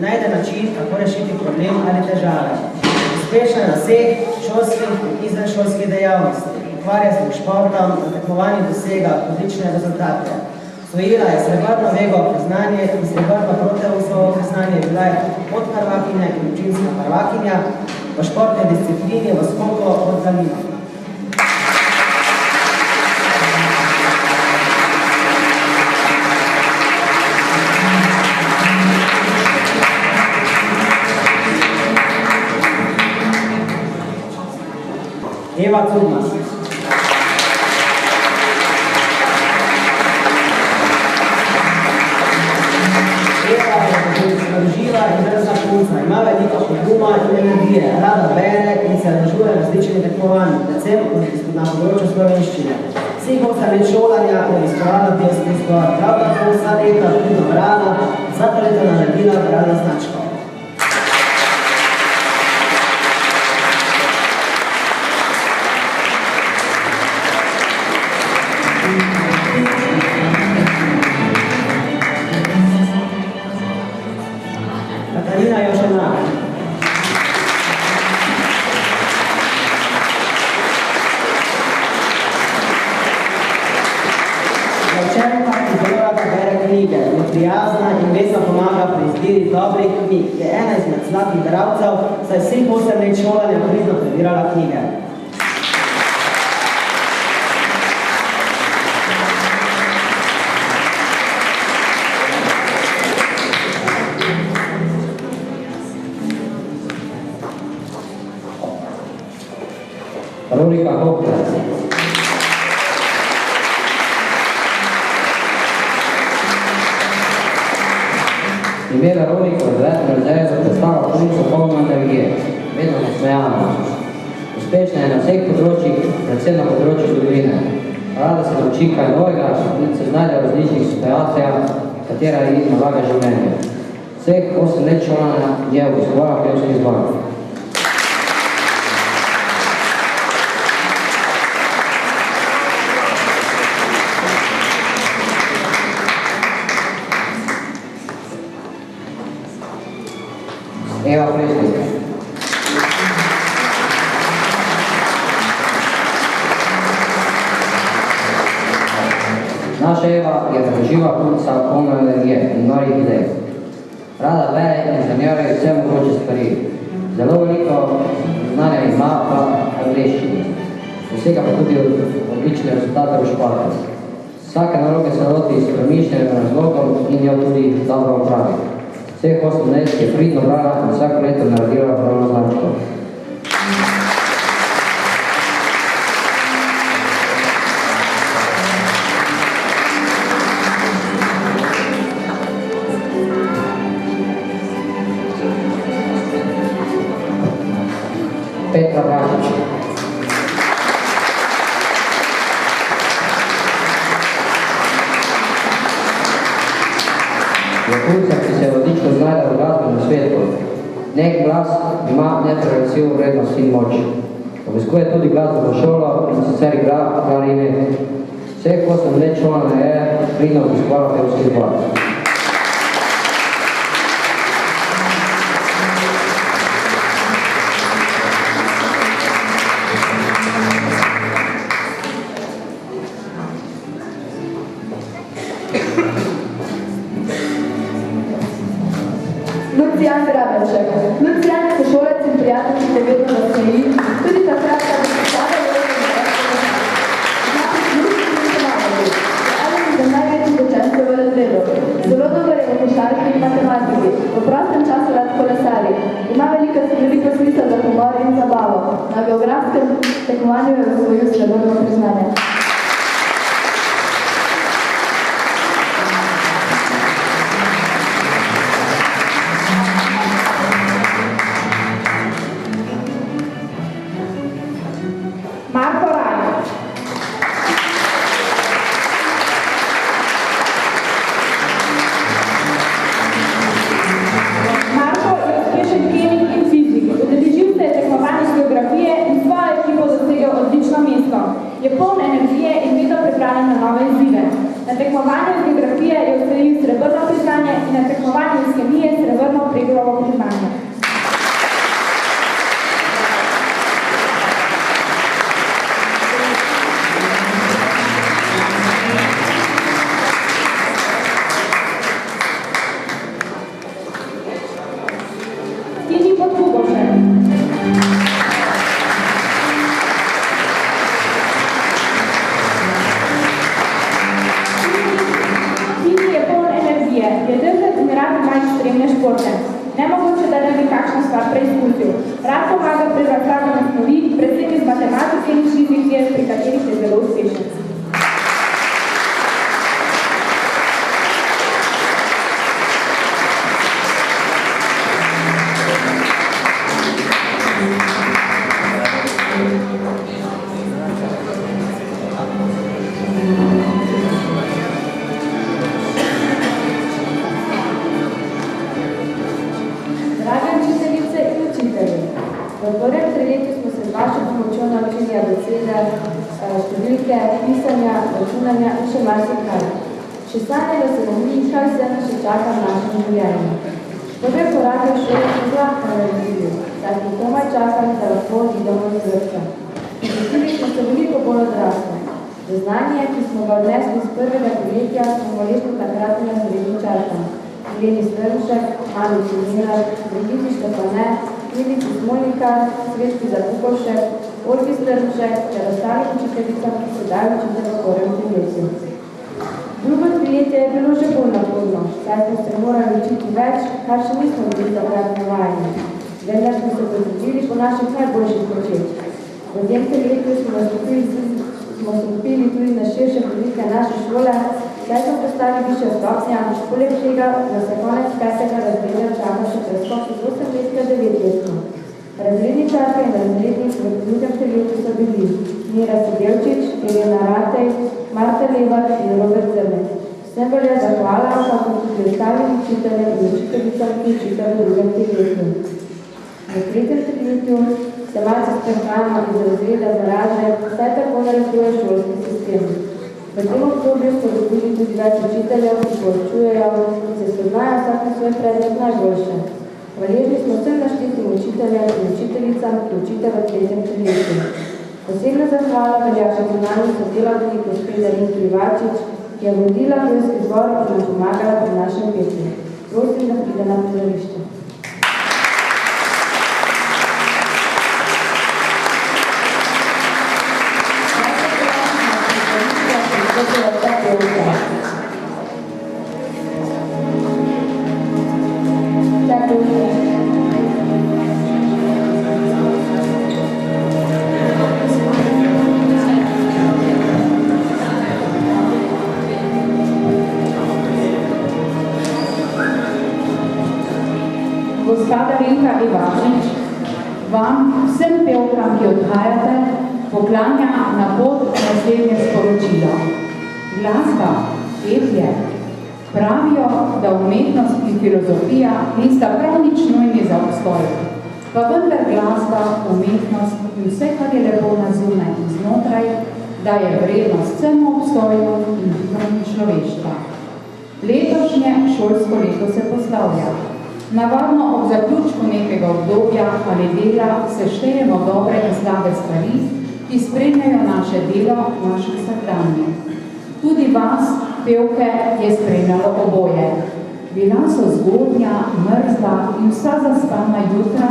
Najde način, kako rešiti problem ali težave. Uspešna je na vseh šolskih in izvenšolskih dejavnostih, ukvarja se s športom, na tekmovanju dosega odlične rezultate. Osvojila je srebrno Vego priznanje in srebrno Proteusov priznanje, bila je podprvakinja in občinska prvakinja v športni disciplini v skoku od daljine. Eva Cudmas. Eva je razloživa in drzna punca, ima veliko poguma in energije, rada bere in se angažuje različnih tekmovanj, predvsem na področju slovenščine. Vseh 8 let šolanja je obiskovala Pevski zbor, prav tako vsa leta pridno brala, vsako leto naredila bralno značko. Katarina Jošenak. Učenka, ki zelo rada bere knjige, je prijazna in vedno pomaga pri izbiri dobrih knjig. Je ena izmed zlatih bralcev, saj vseh 8 let šolanja pridno prebirala knjige. Veronika Hopkins. Ime Veronika od 9. razreda predstavlja funkcijo polno energije, vedno nasmejana. V Uspešna je na vseh področjih, predvsem na področju zgodovine. Rada se nauči kaj novega in se znajde v različnih situacijah, katera ji nalaga življenje. Vseh 8 let šolanja je obiskovala pevski zbor. Eva Presnik. Naša Eva je preživa punca polna energije in norih idej. Rada bere in zanjave vse mogoče stvari. Zelo veliko znanja ima pa angleščini. Dosega pa tudi odlične rezultate v športu. Vsake naloge se loti s premišljenim razlogom in jo tudi dobro opravi. Vseh 8 let je pridno brala in vsako leto naredila pravno značko. Petra Bračić. Je punca, ki se odlično znajde v glasbenem svetu. Njen glas ima neprevenljivo vrednost in moč. Obiskuje tudi glasbeno šolo in sicer igra klarinet. Vseh 8 let šolanja je pridno obiskovala pevski zbor. Lucijan Grabenšek. Lucijan je sošolec in prijatelj, ki te vedno nasmeji, tudi takrat, da bi pisala za največjih učencev v razredu. Zelo dober je v košarki in matematiki. V prostem času rad kolesari. Ima veliko smisla za humor in zabavo. Na geografskem tekmovanju je osvojil srebrno priznanje. Marko Raj. Marko je uspešen kemik in fizik. Udeležil se je tekmovanj iz geografije in svojo ekipo dosegel odlično mesto. Je poln energije in vedno pripravljen na nove izzive. Na tekmovanju iz geografije je osvojil srebrno priznanje in na tekmovanju iz kemije srebrno Preglovo priznanje. Nemogoče, da ne bi kakšna stvar preizkusil. Rad pomaga pri razlaganju snovi, predvsem iz matematike in fizike, pri katerih je zelo uspešen. V prvem triletju smo se z vašo pomočjo naučili abecede, številke, pisanja, računanja in še marsikaj. Še sanjalo se nam ni, kaj vse nas še čaka v našem življenju. Prve korake v šoli smo zlahka naredili, saj smo komaj čakali, da lahko idemo iz vrtca. Počutili smo se veliko bolj odrasli. Znanje, ki smo ga odnesli iz prvega triletja, smo molestno takrat na srednji čarkam. Leni Strmšek, Ani Čimilar, Brigitti Štefane, Milici Smolnikar, Svetki Zakupovšek, Olgi Strmšek ter ostalim učiteljicam, ki se dajo učiti v prvem triletju. Drugo triletje je bilo že bolj naporno, saj smo se morali učiti več, kar še nismo bili takrat navajeni. Vendar smo se potrudili po naših najboljših močeh. V tem triletju smo stopili tudi na širše prilike naše šole, saj smo postali višja stopnja, poleg tega, da se konec 5. razreda čaka še preskok iz 8 letka 9 letno. Razrednica Avničarke in razrednik v drugem teletu so bili Mira Sedelčič, Elena Ratej, Marta Levar in Robert Zrnek. Vsem velja zahvala, kako tudi ostalim učiteljem in učiteljicam, ki učita v drugem teletu. V tretjem teletu se malce sprehajamo iz razreda za razred, vsaj tako narekuje šolski sistem. V tem obdobju so dobili tudi več učiteljev, ki poučujejo in se spoznajo vsak na svoj predmet najboljše. Hvaležni smo vsem naštetim učiteljem in učiteljicam, ki učite v tretjem teletu. Posebna zahvala velja še zunanji sodelavki gospe Darinki Ivačič, ki je vodila pevski zbor in nam pomagala pri našem petju. Prosim, da pride na prizorišče. Darinka Ivačič, vam, vsem pevkam, ki odhajate, poklanja na pot naslednje sporočilo. Glasba, petje, pravijo, da umetnost in filozofija nista prav nič nujni za obstoj. Pa vendar glasba, umetnost in vse, kar je lepo na zunaj in znotraj, daje vrednost vsemu obstoju in bivanju človeštva. Letošnje šolsko leto se poslavlja. Navadno ob zaključku nekega obdobja ali dela se štejemo dobre in slabe stvari, ki spremljajo naše delo, naše vsakdanje. Tudi vas, pevke, je spremljalo oboje. Bila so zgodnja, mrzla in vsa zaspana jutra,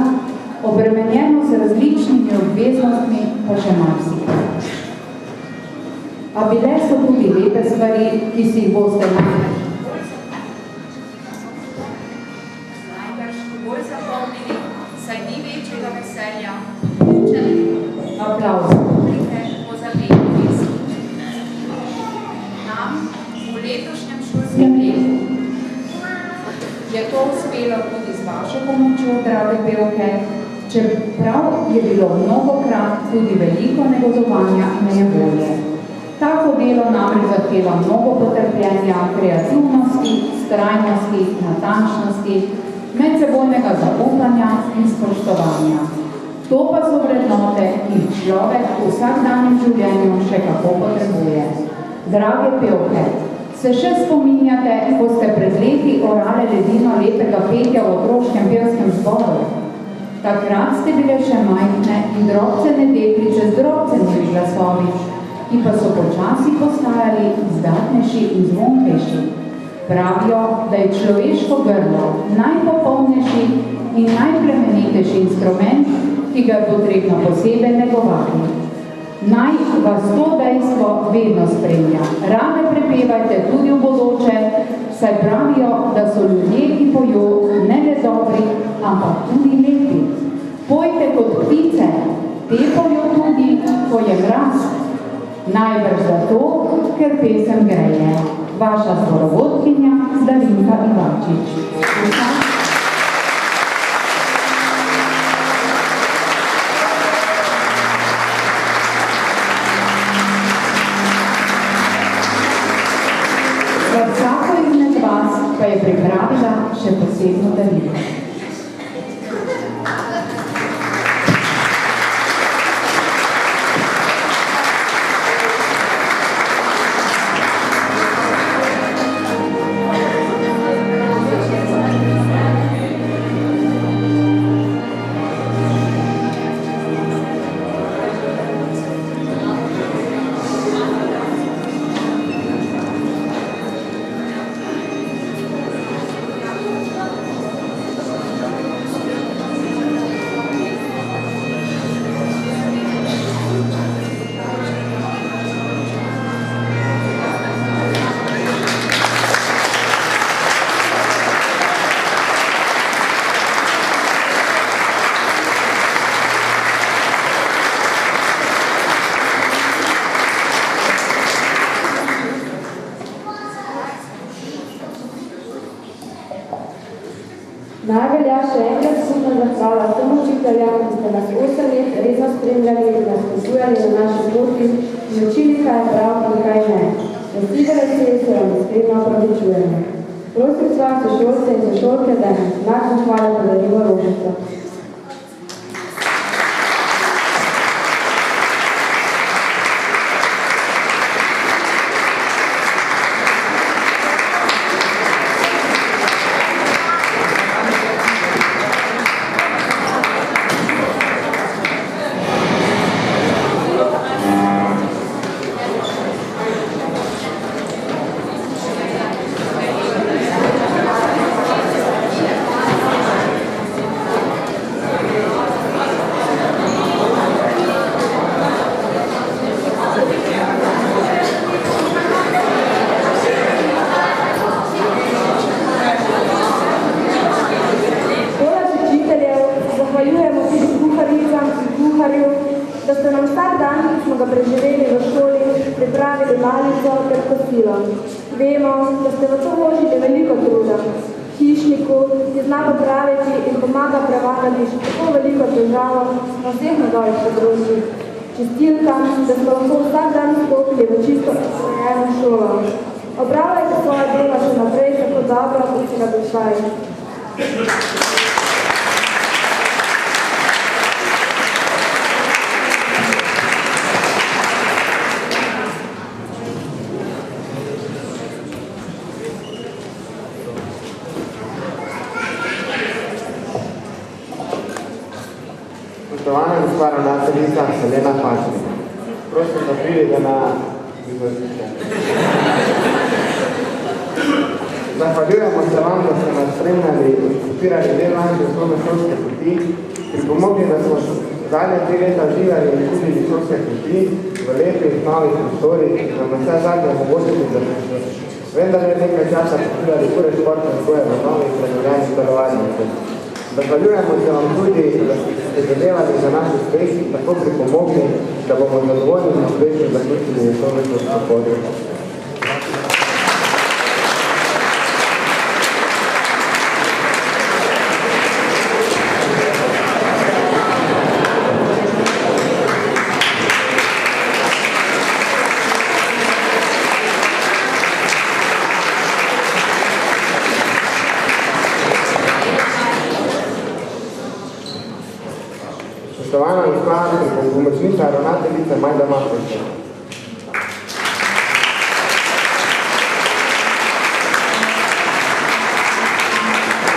obremenjeno z različnimi obveznostmi, pa še marsikaj. A bile so tudi lepe stvari, ki si jih boste našli. Aplauz. Nam v letošnjem šolskem letu je to uspelo tudi z vašo pomočjo, drage pevke, čeprav je bilo mnogokrat tudi veliko negodovanja in nejevolje. Tako delo namreč zahteva mnogo potrpljenja, kreativnosti, vztrajnosti, natančnosti, medsebojnega zaupanja in spoštovanja. To pa so vrednote, ki jih človek v vsakdanjem življenju še kako potrebuje. Drage pevke, se še spominjate, ko ste pred leti orale ledino lepega petja v otroškem pevskem zboru? Takrat ste bile še majhne in drobcene deklice z drobcenimi glasovi, ki pa so počasi postajali izdatnejši in zvonkejši. Pravijo, da je človeško grlo najpopolnejši in najplemenitejši instrument, ki ga je potrebno posebej negovati. Naj vas to dejstvo vedno spremlja. Rame prepevajte tudi v bodoče, saj pravijo, da so ljudje, ki pojo, ne le dobri, ampak tudi lepi. Pojte kot ptice, te pojo tudi, ko je mraz. Najbrž zato, ker pesem greje. Vaša zborovodkinja Darinka Ivačič. Pa je pripravila še posebno darilo. Najvelja še enkrat skupno zahvala vsem učiteljam, ki ste nas 8 let resno spremljali in nas posujali na naši poti in učili, kaj je prav in kaj ne. Vsi veselci se vam iskreno opravičujemo. Prosim sva sošolce in sošolke, da nam značno hvala podarilo rožico. Vemo, da ste v to vložili veliko truda. Hišniku, ki zna popraviti in pomaga prevagati še tako veliko težavo na vseh njegovih področjih. Čistilkam, da ste lahko vsak dan stopili v čisto urejeno šolo. Opravljajte svoje delo še naprej tako dobro, kot si ga došli. Spoštovana gospa ravnateljica Helena Pačnik, prosim, da pridete na izvazišče. Zahvaljujemo se vam, da ste nas spremljali in podpirali del naše osnovne šolske poti, pripomogli, da smo zadnje 3 leta živali in kupili šolske poti v lepih novih prostorih, da nam vse zadnje omogočili, da smo vendar je nekaj časa podpirali ure športne vzgoje v novih prenovljenih delovalnicah. Zahvaljujemo se vam tudi, da ste zadevali za naš uspeh in tako pripomogli, da bomo zadovoljni in uspešno zaključili osnovno šolsko področje. Spoštovana gospa pomočnica ravnateljica Majda Makovča.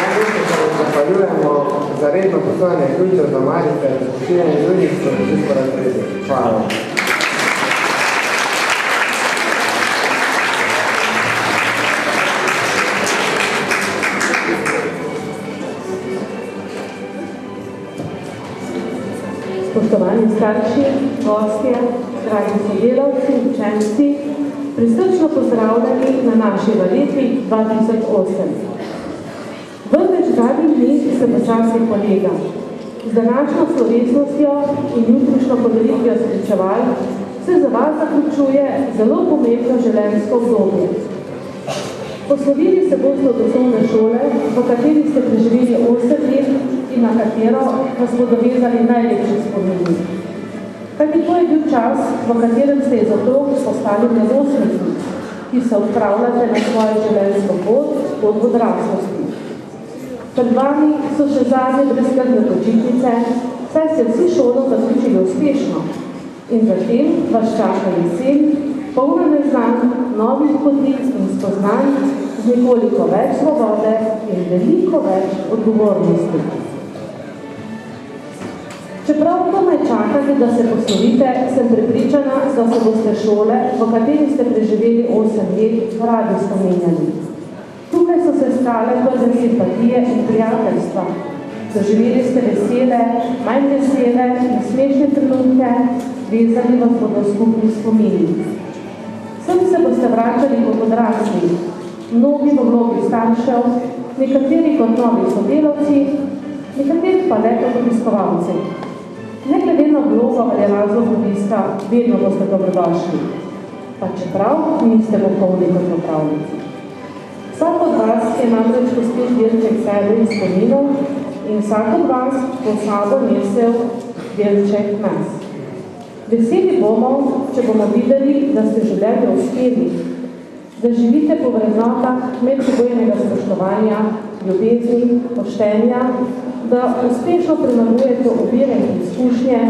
Najboljše se vam zahvaljujemo za redno postojanje ključev za malice in pošiljanje drugih sporočil razredi. Hvala. Spoštovani starši, gostje, dragi sodelavci, učenci, prisrčno pozdravljeni na naši valetvi 2008. V več zadnjih dneh se počasi kolega. Z današnjo slovesnostjo in jutrišnjo podelitvijo spričeval se za vas zaključuje zelo pomembno življenjsko obdobje. Poslovili se boste od osnovne šole, v kateri ste preživeli 8 let in na katero vas bodo vezali najlepši spomini. Kajti to je bil čas, v katerem ste iz otrok postali mladostniki, ki se odpravljate na svojo življenjsko pot v odraslosti. Pred vami so še zadnje brezskrbne počitnice, saj ste vsi šolo zaključili uspešno in zatem vas čaka jesen, polna neznanj, novih poti in spoznanj, z nekoliko več svobode in veliko več odgovornosti. Čeprav komaj čakate, da se poslovite, sem prepričana, da se boste šole, v kateri ste preživeli 8 let, radi spomenjali. Tukaj so se stale prve simpatije in prijateljstva. Doživeli ste vesele, manj vesele in smešne trenutke, vezali vas bodo skupni spomini. Sem se boste vračali kot odrasli, mnogi v vlogi staršev, nekateri kot novi sodelavci, nekateri pa le kot obiskovalci. Ne glede na vlogo ali razlog obiska, vedno boste dobrodošli, pa čeprav niste popolni kot popravnici. Vsak od vas je namreč pustil delček sebe in spominov in vsak od vas bo sabo nesel delček nas. Veseli bomo, če bomo videli, da ste življenje uspeli, da živite po vrednotah medsebojnega spoštovanja, ljubezni, poštenja, da uspešno premagujete ovire in izkušnje,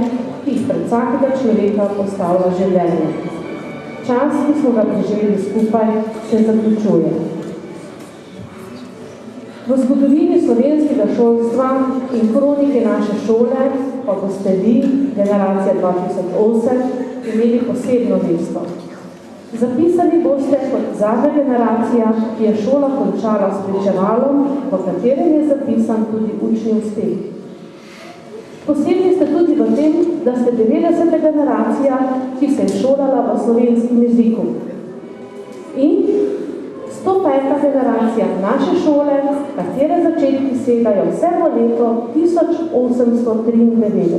ki jih pred vsakega človeka postavlja življenje. Čas, ki smo ga preživeli skupaj, se zaključuje. V zgodovini slovenskega šolstva in kronike naše šole pa boste vi, generacija 2008, imeli posebno mesto. Zapisani boste kot zadnja generacija, ki je šola končala s pričevalom, v katerem je zapisan tudi učni uspeh. Posebni ste tudi v tem, da ste 90. generacija, ki se je šolala v slovenskem jeziku. In 105. generacija naše šole, katere začetki segajo vse v leto 1893.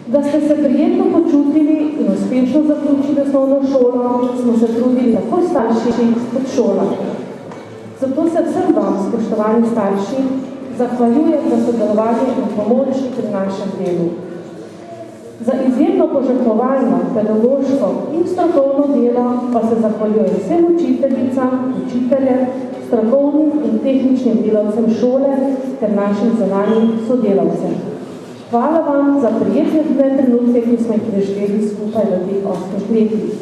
Da ste se prijetno počutili in uspešno zaključili osnovno šolo, smo se trudili tako starši kot šola. Zato se vsem vam, spoštovani starši, zahvaljujem za sodelovanje in pomoč pri našem delu. Za izjemno požrtvovalno, pedagoško in strokovno delo pa se zahvaljujem vsem učiteljicam, učiteljem, strokovnim in tehničnim delavcem šole ter našim zunanjim sodelavcem. Hvala vam za prijetne trenutke, ki smo jih preživeli skupaj v teh 8 letih.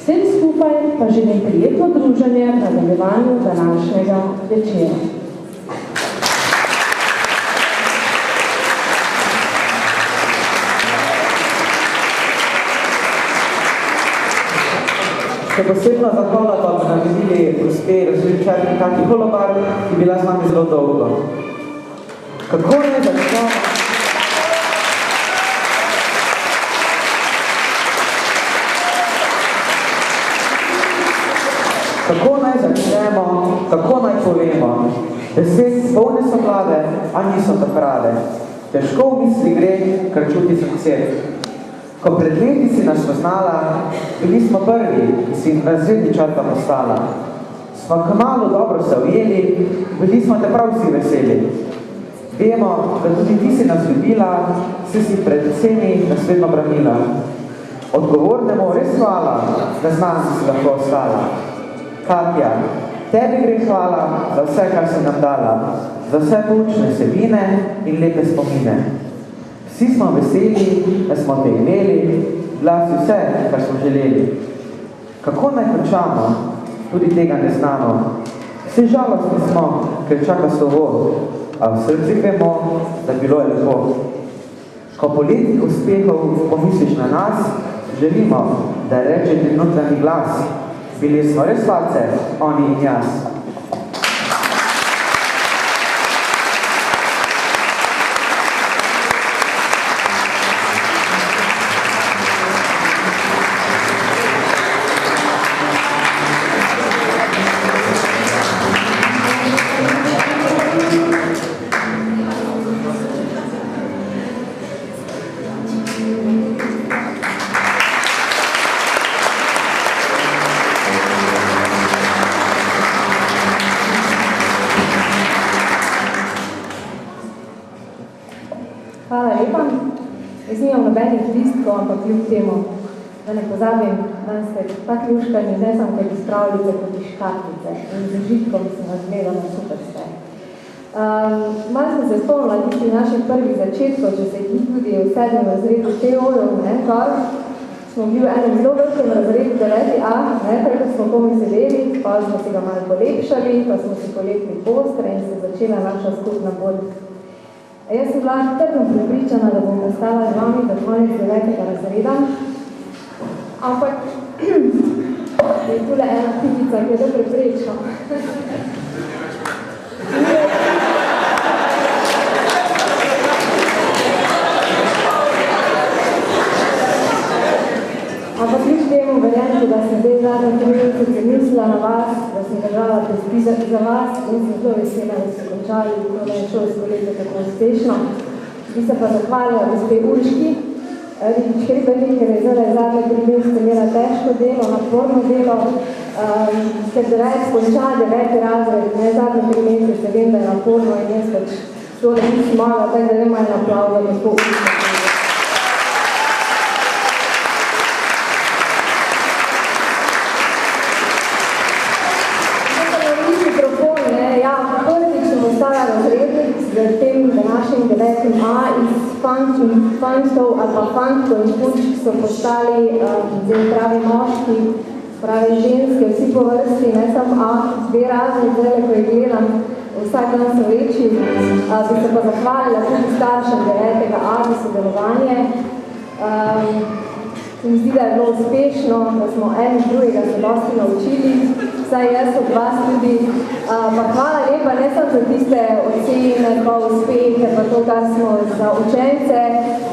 Vsem skupaj pa želim prijetno druženje na nadaljevanju današnjega večera. Še posebno zahvala pa bi naredili gospe različarki Kati Holobar, ki je bila z nami zelo dolgo. Kako naj začnemo? Kako naj začnemo, kako naj povemo? Besed polne so mlade, a niso ta prave. Težko v misli gre, kar čuti srce. Ko pred leti si nas poznala, bili smo prvi, ki si razredničarka postala. Smo kmalu dobro se ujeli, bili smo te prav vsi veseli. Vemo, da tudi ti si nas ljubila, si pred vsemi nasledno branila. Odgovornemu res hvala, da z nas si lahko ostala. Katja, tebi gre hvala za vse, kar si nam dala, za vse poučne vsebine in lepe spomine. Vsi smo veseli, da smo te imeli, glasi vse, kar smo želeli. Kako naj končamo? Tudi tega ne znamo. Vsi žalostni smo, ker čaka slovo, a v srci vemo, da bilo je lepo. Ko po letih uspehov pomisliš na nas, želimo, da reče trenutni glas. Bili smo res sladce, oni in jaz. Ampak kljub temu, da ne pozabim, danes ste tak ljuškani, ne samo kot iz pravljice, kot iz škatlice in z užitkom sem vas gledala, super ste. Malo sem se spomnila tisti naših prvih začetkov, če se jih tudi v 7. razredu teorov, kar smo bili v enem zelo velikem razredu 9A, tako smo komi sedeli, pa smo si ga malo polepšali, pa smo si polepili postre in se začela naša skupna pot. Jaz sem bila trdno prepričana, da bom ostala z vami do konec 9. razreda, ampak je tule ena pitica, ki je to preprečila. Ampak kljub temu verjamem, da sem zdaj zadnji trenutku premislila na vas, da sem držala predpisati za vas in sem zelo vesela, da ste končali to šolsko leto tako uspešno. Bi se pa zahvalila gospe Urški, Ribič Hribernik, ker je zdaj zadnje 3 mesece imela težko delo, naporno delo, ker devet konča 9. razred, ne zadnje 3 mesece, vem, da je naporno in jaz pač tole nisem mogla, tako da vem, en aplauz, da me to učila. Z tem današnjim 9A iz fantov ali pa fantkov in punčk so postali pravi moški, pravi ženske, vsi po vrsti, ne samo A, 2 razne zdaj, ko jih gledam, vsak dan so večji. Bi se pa zahvalila tudi staršem 9A za sodelovanje. Se mi zdi, da je bilo uspešno, da smo en drugega se dosti naučili, vsaj jaz od vas tudi. Pa hvala lepa, ne samo za tiste ocene, pa uspehe, pa to, kar smo za učence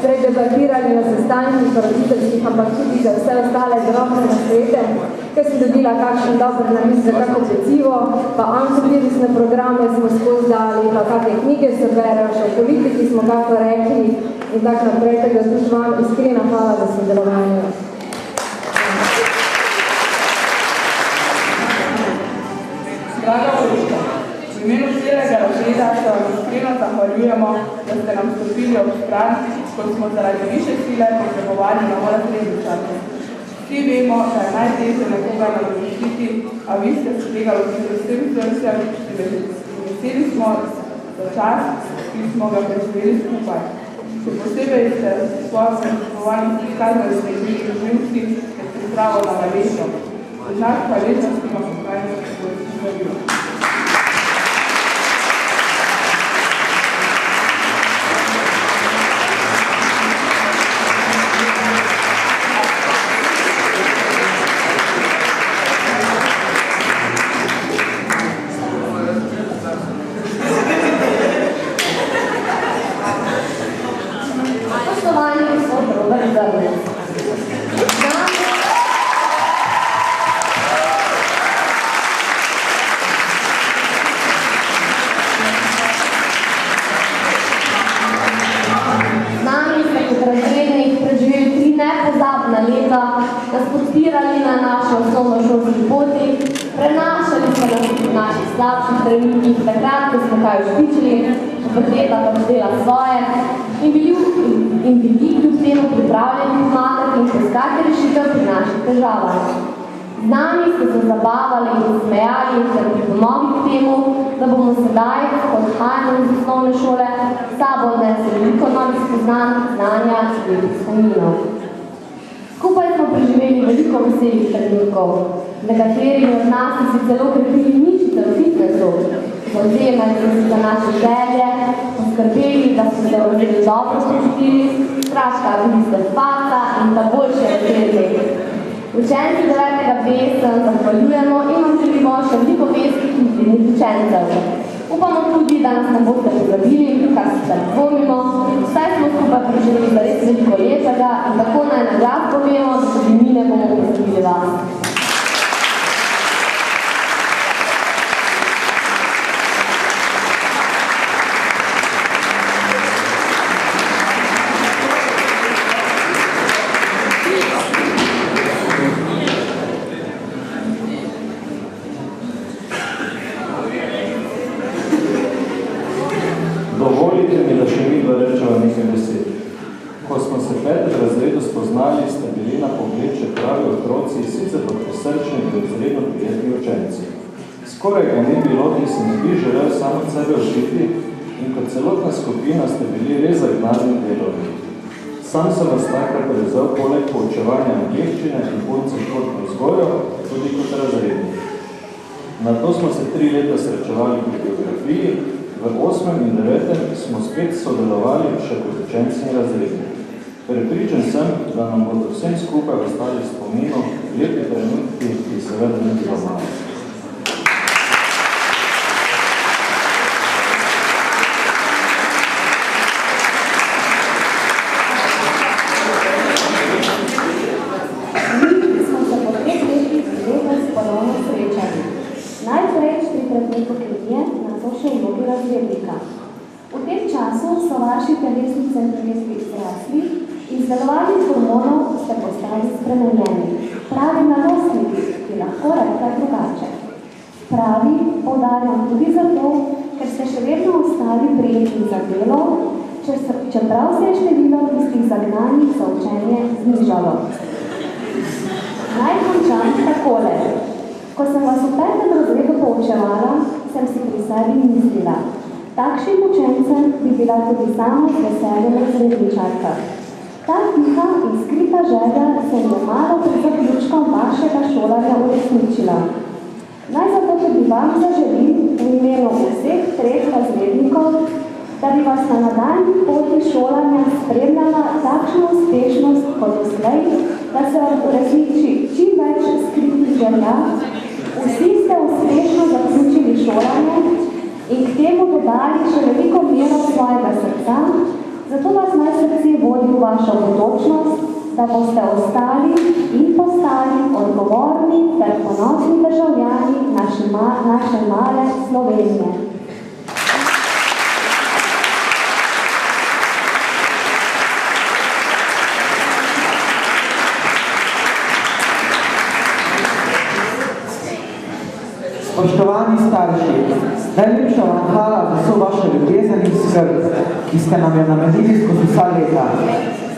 predebatirali na sestankih roditeljskih, ampak tudi za vse ostale drobne nasvete, ker sem dobila kakšen dober namis za kako pecivo, pa antivirusne programe smo skozi dali, pa kakve knjige se berejo, še v politiki smo kako rekli in tak naprej, tako tudi vam iskrena hvala za sodelovanje. Draga Boruška, v imenu celega razreda se vam iskreno zahvaljujemo, da ste nam stopili ob stran, ko smo zaradi više sile potrebovali novo razredničarko. Vsi vemo, da je najtežje nekoga nadomestiti, a vi ste se tega lotili vsem srcem in veseli smo za čas, ki smo ga preživeli skupaj. Še posebej ste svojo predstavovali prikazali ste imeli družnosti, ker ste zdravo na naležno. Znak hvaležnosti vam pokrajno kako si želimo. nas podpirali na naši osnovnošolski poti, prenašali so nas v naših slabših trenutkih, takrat, ko smo kaj ušpičili, puberteta pa vzela svoje in bili kljub temu pripravljeni pomagati in poiskati rešitev pri naših težavah. Z nami ste se zabavali in smejali in se pripomogli k temu, da bomo sedaj, ko odhajamo iz osnovne šole, s sabo odnesli veliko novih spoznanj, znanja in spominov. Skupaj smo preživeli veliko veselih trenutkov. Nekateri od nas so si celo krepili mišice v fitnessu, zavzemali so si za naše želje, poskrbeli, da so se vzeli dobro počutili, straška, bili ste faca in pa boljše veseli. Učenci 9. B se vam zahvaljujemo in vam želimo še veliko veskih in pridnih učencev. Upamo tudi, da nas ne boste pozabili, kar se dvomimo, vsaj smo skupaj preživeli za res veliko lepega in tako naj na glas povemo, da tudi mi ne bomo pozabili vas. Dovolite mi, da še mi rečemo nekaj besed. Ko smo se v 5. razredu spoznali, ste bili na pogled še pravi otroci, sicer pa prisrčni in izredno prijetni učenci. Skoraj ga ni bilo, ki se ne bi želel samo od sebe učiti in kot celotna skupina ste bili res zagnani delovni. Sam sem vas takrat prevzel poleg poučevanja angleščine in punce športno vzgojo, tudi kot razrednik. Nato smo se 3 leta srečevali pri geografiji, v 8. in 9. smo spet sodelovali še kot učenci in razredni. Prepričan sem, da nam bodo vsem skupaj ostali spominu lepi trenutki, ki seveda ne bilo malo. Smo se po 5 letih letos ponovno srečali. Najprej 4-krat pokrivje, nato še vlogi razrednika. V tem času so vaši telesni centromestri zrasli in Izdelovali hormonov ste postali spremenjeni. Pravi mladostniki, ki lahko rekla drugače. Pravi poudarjam tudi zato, ker ste še vedno ostali prijetni za delo, čeprav se je število tistih zagnanih za učenje znižalo. Naj končam takole. Ko sem vas v 5. razredu poučevala, sem si pri sebi mislila. Takšnim učencem bi bila tudi sama z veseljem razredničarka. Ta tiha in skrita želja se je malo pred zaključkom vašega šolanja uresničila. Naj zato tudi vam zaželim v imenu vseh 3 razrednikov, da bi vas na nadaljnji poti šolanja spremljala takšna uspešnost kot doslej, da se vam uresniči čim več skritih želja. Vsi ste uspešno zaključili šolanje in k temu dodali še veliko mero svojega srca, zato vas naj srce vodi v vašo bodočnost, da boste ostali in postali odgovorni ter ponosni državljani naše male Slovenije. Spoštovani starši, najlepša vam hvala za vso vašo ljubezen in skrb, ki ste nam jo namenili skozi vsa leta.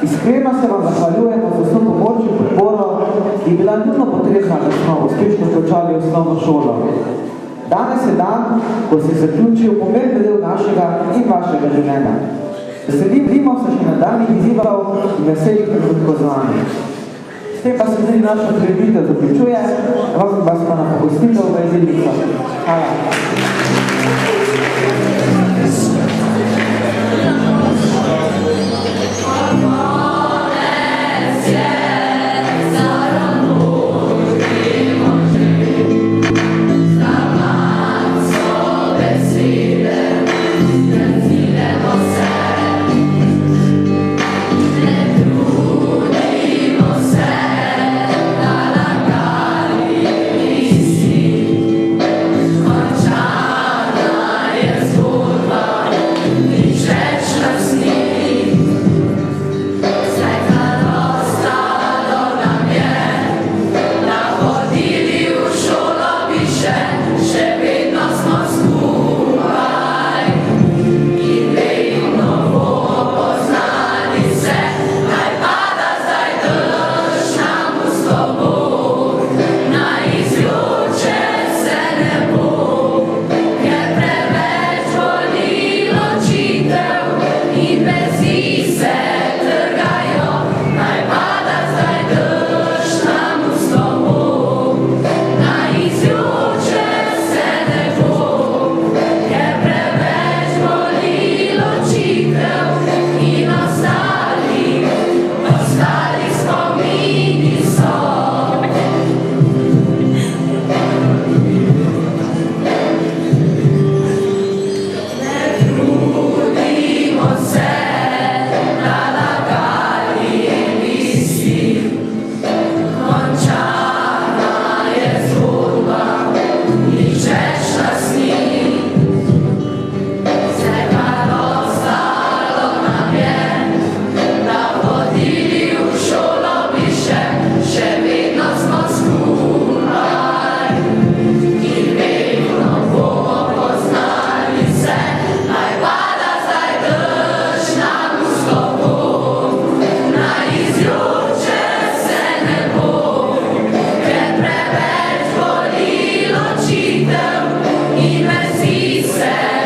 Iskreno se vam zahvaljujemo za vso pomoč in podporo, ki je bila nujno potrebna, da smo uspešno končali osnovno šolo. Danes je dan, ko se je zaključil pomemben del našega in vašega življenja. Veselimo se še nadaljnjih izzivov in veselih trenutkov z vami. S tem pa se tudi naša prireditev zaključuje, vas pa na pogostitev v jedilnico. Hvala. In me si se